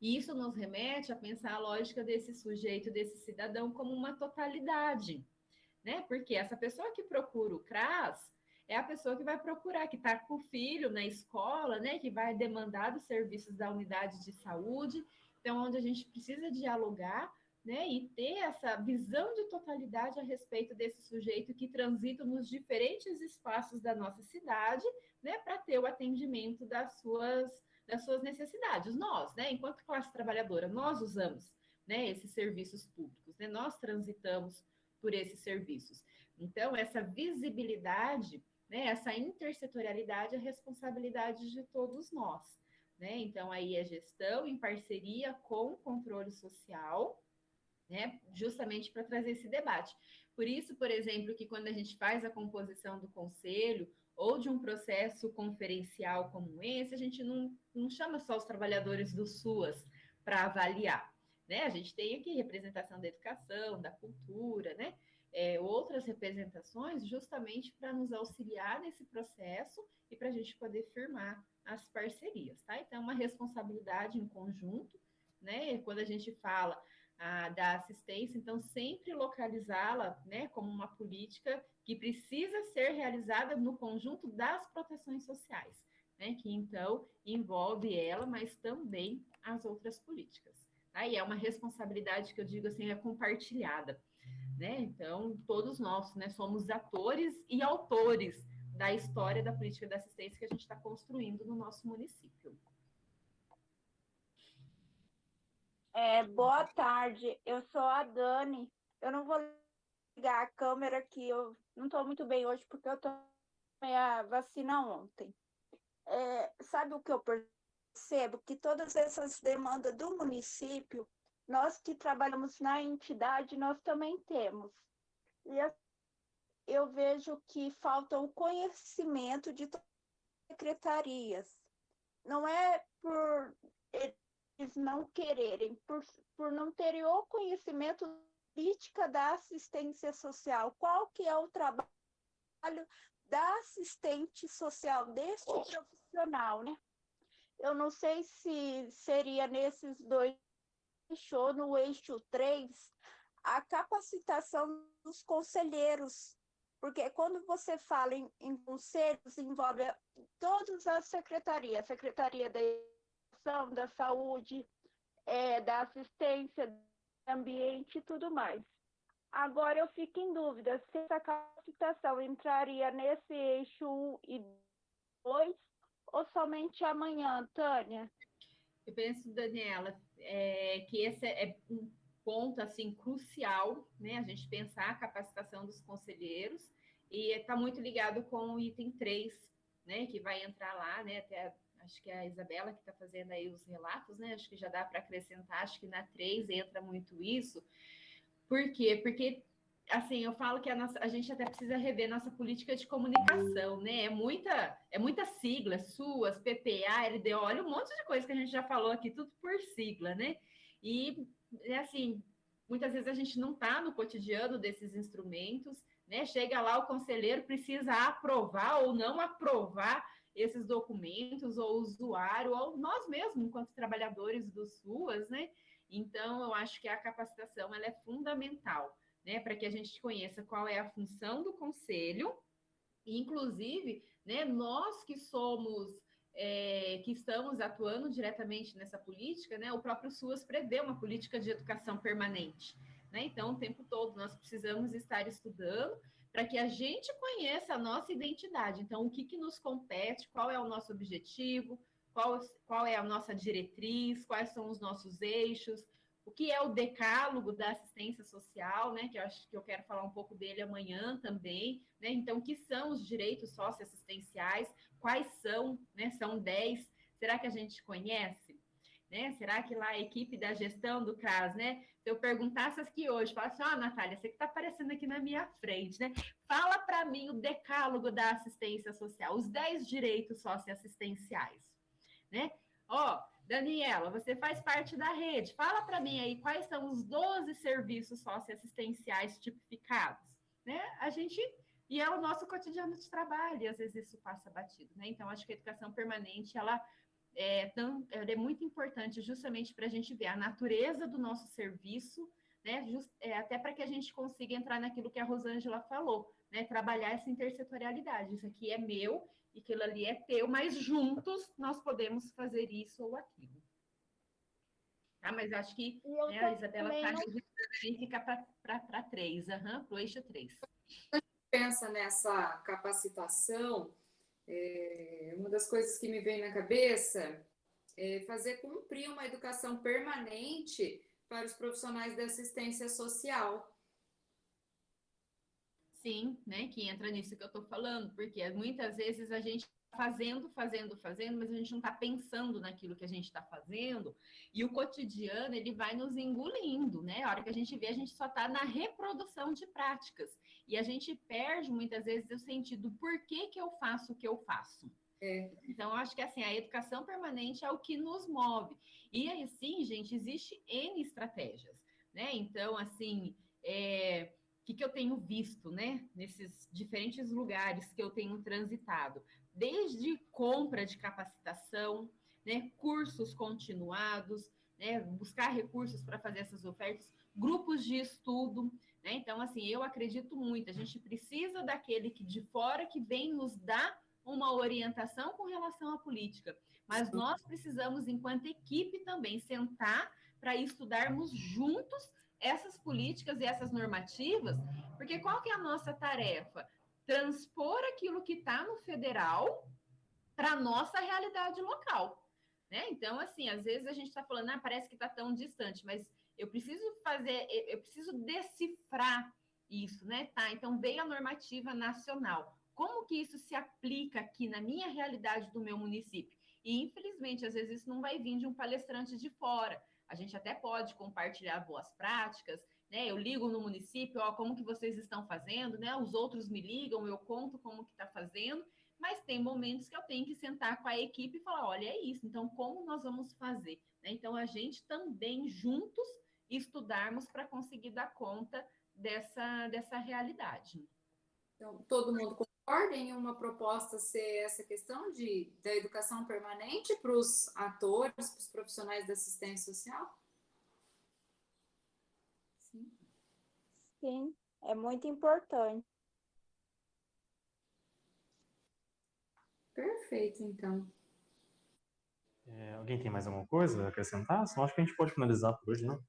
E isso nos remete a pensar a lógica desse sujeito, desse cidadão, como uma totalidade, né? Porque essa pessoa que procura o CRAS é a pessoa que vai procurar, que está com o filho na escola, né? Que vai demandar dos serviços da unidade de saúde. Então, onde a gente precisa dialogar, né? E ter essa visão de totalidade a respeito desse sujeito que transita nos diferentes espaços da nossa cidade, né? Para ter o atendimento das suas necessidades. Nós, né, enquanto classe trabalhadora, nós usamos, né, esses serviços públicos, né, nós transitamos por esses serviços. Então, essa visibilidade, né, essa intersetorialidade é responsabilidade de todos nós, né? Então, aí é gestão em parceria com o controle social, né, justamente para trazer esse debate. Por isso, por exemplo, que quando a gente faz a composição do conselho ou de um processo conferencial como esse, a gente não chama só os trabalhadores do SUAS para avaliar, né? A gente tem aqui representação da educação, da cultura, né? Outras representações justamente para nos auxiliar nesse processo e para a gente poder firmar as parcerias, tá? Então, uma responsabilidade em conjunto, né? Quando a gente fala da assistência, então sempre localizá-la, né, como uma política que precisa ser realizada no conjunto das proteções sociais, né, que então envolve ela, mas também as outras políticas. Tá? E é uma responsabilidade que eu digo assim, é compartilhada, né? Então, todos nós, né, somos atores e autores da história da política da assistência que a gente está construindo no nosso município. Boa tarde, eu sou a Dani. Eu não vou ligar a câmera aqui, eu não estou muito bem hoje porque eu tomei a vacina ontem. Sabe o que eu percebo? Que todas essas demandas do município, nós que trabalhamos na entidade, nós também temos. E eu vejo que falta o conhecimento de todas as secretarias. Não é por eles não quererem, por não terem o conhecimento política da assistência social. Qual que é o trabalho da assistente social, desse profissional, né? Eu não sei se seria nesses dois eixos, no eixo 3, a capacitação dos conselheiros, porque quando você fala em conselhos, envolve todas as secretarias, a Secretaria da Educação, da Saúde, da Assistência, do Ambiente e tudo mais. Agora eu fico em dúvida se essa capacitação entraria nesse eixo 1 e 2 ou somente amanhã, Tânia? Eu penso, Daniela, que esse é um ponto assim crucial, né? A gente pensar a capacitação dos conselheiros e está muito ligado com o item 3, né? Que vai entrar lá, né? Até acho que é a Isabela que está fazendo aí os relatos, né? Acho que já dá para acrescentar, acho que na 3 entra muito isso. Por quê? Porque, assim, eu falo que a gente até precisa rever nossa política de comunicação, né? É muita sigla, SUAS, PPA, LDO, olha um monte de coisa que a gente já falou aqui, tudo por sigla, né? E, assim, muitas vezes a gente não está no cotidiano desses instrumentos, né? Chega lá, o conselheiro precisa aprovar ou não aprovar esses documentos, ou o usuário, ou nós mesmos, enquanto trabalhadores do SUAS, né? Então, eu acho que a capacitação ela é fundamental, né, para que a gente conheça qual é a função do conselho, e, inclusive, né, nós que somos, que estamos atuando diretamente nessa política, né, o próprio SUAS prevê uma política de educação permanente, né, então, o tempo todo nós precisamos estar estudando, para que a gente conheça a nossa identidade. Então, o que nos compete, qual é o nosso objetivo, qual é a nossa diretriz, quais são os nossos eixos, o que é o decálogo da assistência social, né? Que eu acho que eu quero falar um pouco dele amanhã também, né? Então, o que são os direitos socioassistenciais? Quais são, né? São 10. Será que a gente conhece? Né? Será que lá a equipe da gestão do CRAS, né? Se eu perguntasse aqui hoje, falasse, Natália, você que está aparecendo aqui na minha frente, né? Fala para mim o decálogo da assistência social, os 10 direitos socioassistenciais, né? Daniela, você faz parte da rede. Fala para mim aí quais são os 12 serviços socioassistenciais tipificados, né? E é o nosso cotidiano de trabalho, e às vezes isso passa batido, né? Então, acho que a educação permanente, ela é muito importante justamente para a gente ver a natureza do nosso serviço, né? Até para que a gente consiga entrar naquilo que a Rosângela falou, né? Trabalhar essa intersetorialidade. Isso aqui é meu e aquilo ali é teu, mas juntos nós podemos fazer isso ou aquilo. Tá? Mas acho que a Isabela está registrando aí, fica para 3, para o eixo 3. A gente pensa nessa capacitação, uma das coisas que me vem na cabeça é fazer cumprir uma educação permanente para os profissionais da assistência social. Sim, né, que entra nisso que eu estou falando, porque muitas vezes a gente fazendo, mas a gente não está pensando naquilo que a gente está fazendo, e o cotidiano, ele vai nos engolindo, né? A hora que a gente vê, a gente só está na reprodução de práticas, e a gente perde, muitas vezes, o sentido, por que eu faço o que eu faço? Então, eu acho que, assim, a educação permanente é o que nos move. E aí, sim, gente, existe N estratégias, né? Então, assim, o que eu tenho visto, né, nesses diferentes lugares que eu tenho transitado, desde compra de capacitação, né, cursos continuados, né, buscar recursos para fazer essas ofertas, grupos de estudo, né? Então, assim, eu acredito muito, a gente precisa daquele que de fora que vem nos dar uma orientação com relação à política, mas nós precisamos, enquanto equipe, também sentar para estudarmos juntos essas políticas e essas normativas, porque qual que é a nossa tarefa? Transpor aquilo que está no federal para a nossa realidade local, né? Então, assim, às vezes a gente está falando, parece que está tão distante, mas eu preciso decifrar isso, né? Tá, então veio a normativa nacional. Como que isso se aplica aqui na minha realidade do meu município? E, infelizmente, às vezes isso não vai vir de um palestrante de fora. A gente até pode compartilhar boas práticas, né? Eu ligo no município, como que vocês estão fazendo, né? Os outros me ligam, eu conto como que está fazendo, mas tem momentos que eu tenho que sentar com a equipe e falar, olha, é isso, então como nós vamos fazer? Né? Então, a gente também juntos estudarmos para conseguir dar conta dessa realidade. Então, todo mundo concorda em uma proposta ser essa questão da educação permanente para os atores, para os profissionais da assistência social? Sim. Sim, é muito importante. Perfeito, então. Alguém tem mais alguma coisa a acrescentar? Senão acho que a gente pode finalizar por hoje, não?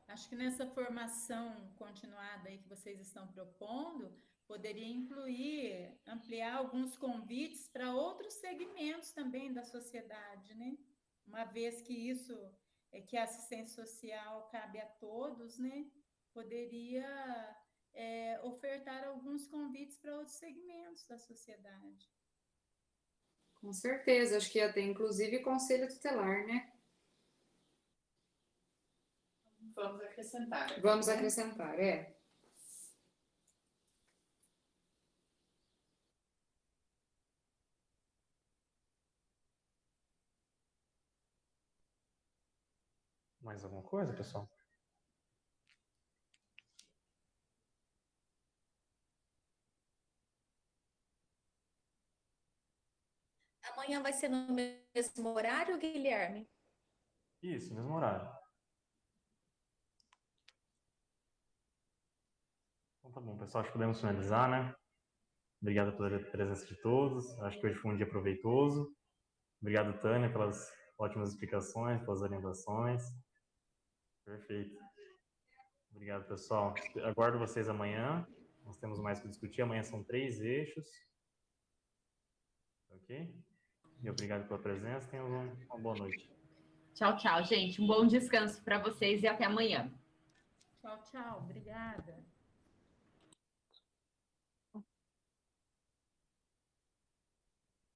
Acho que nessa formação continuada aí que vocês estão propondo, poderia incluir, ampliar alguns convites para outros segmentos também da sociedade, né? Uma vez que que a assistência social cabe a todos, né? Poderia ofertar alguns convites para outros segmentos da sociedade. Com certeza, acho que ia ter inclusive conselho tutelar, né? Vamos acrescentar. Vamos acrescentar, Mais alguma coisa, pessoal? Amanhã vai ser no mesmo horário, Guilherme? Isso, mesmo horário. Então tá bom, pessoal, acho que podemos finalizar, né? Obrigado pela presença de todos. Acho que hoje foi um dia proveitoso. Obrigado, Tânia, pelas ótimas explicações, pelas orientações. Perfeito. Obrigado, pessoal. Aguardo vocês amanhã. Nós temos mais que discutir. Amanhã são 3 eixos. Ok? E obrigado pela presença. Tenham uma boa noite. Tchau, tchau, gente. Um bom descanso para vocês e até amanhã. Tchau, tchau. Obrigada.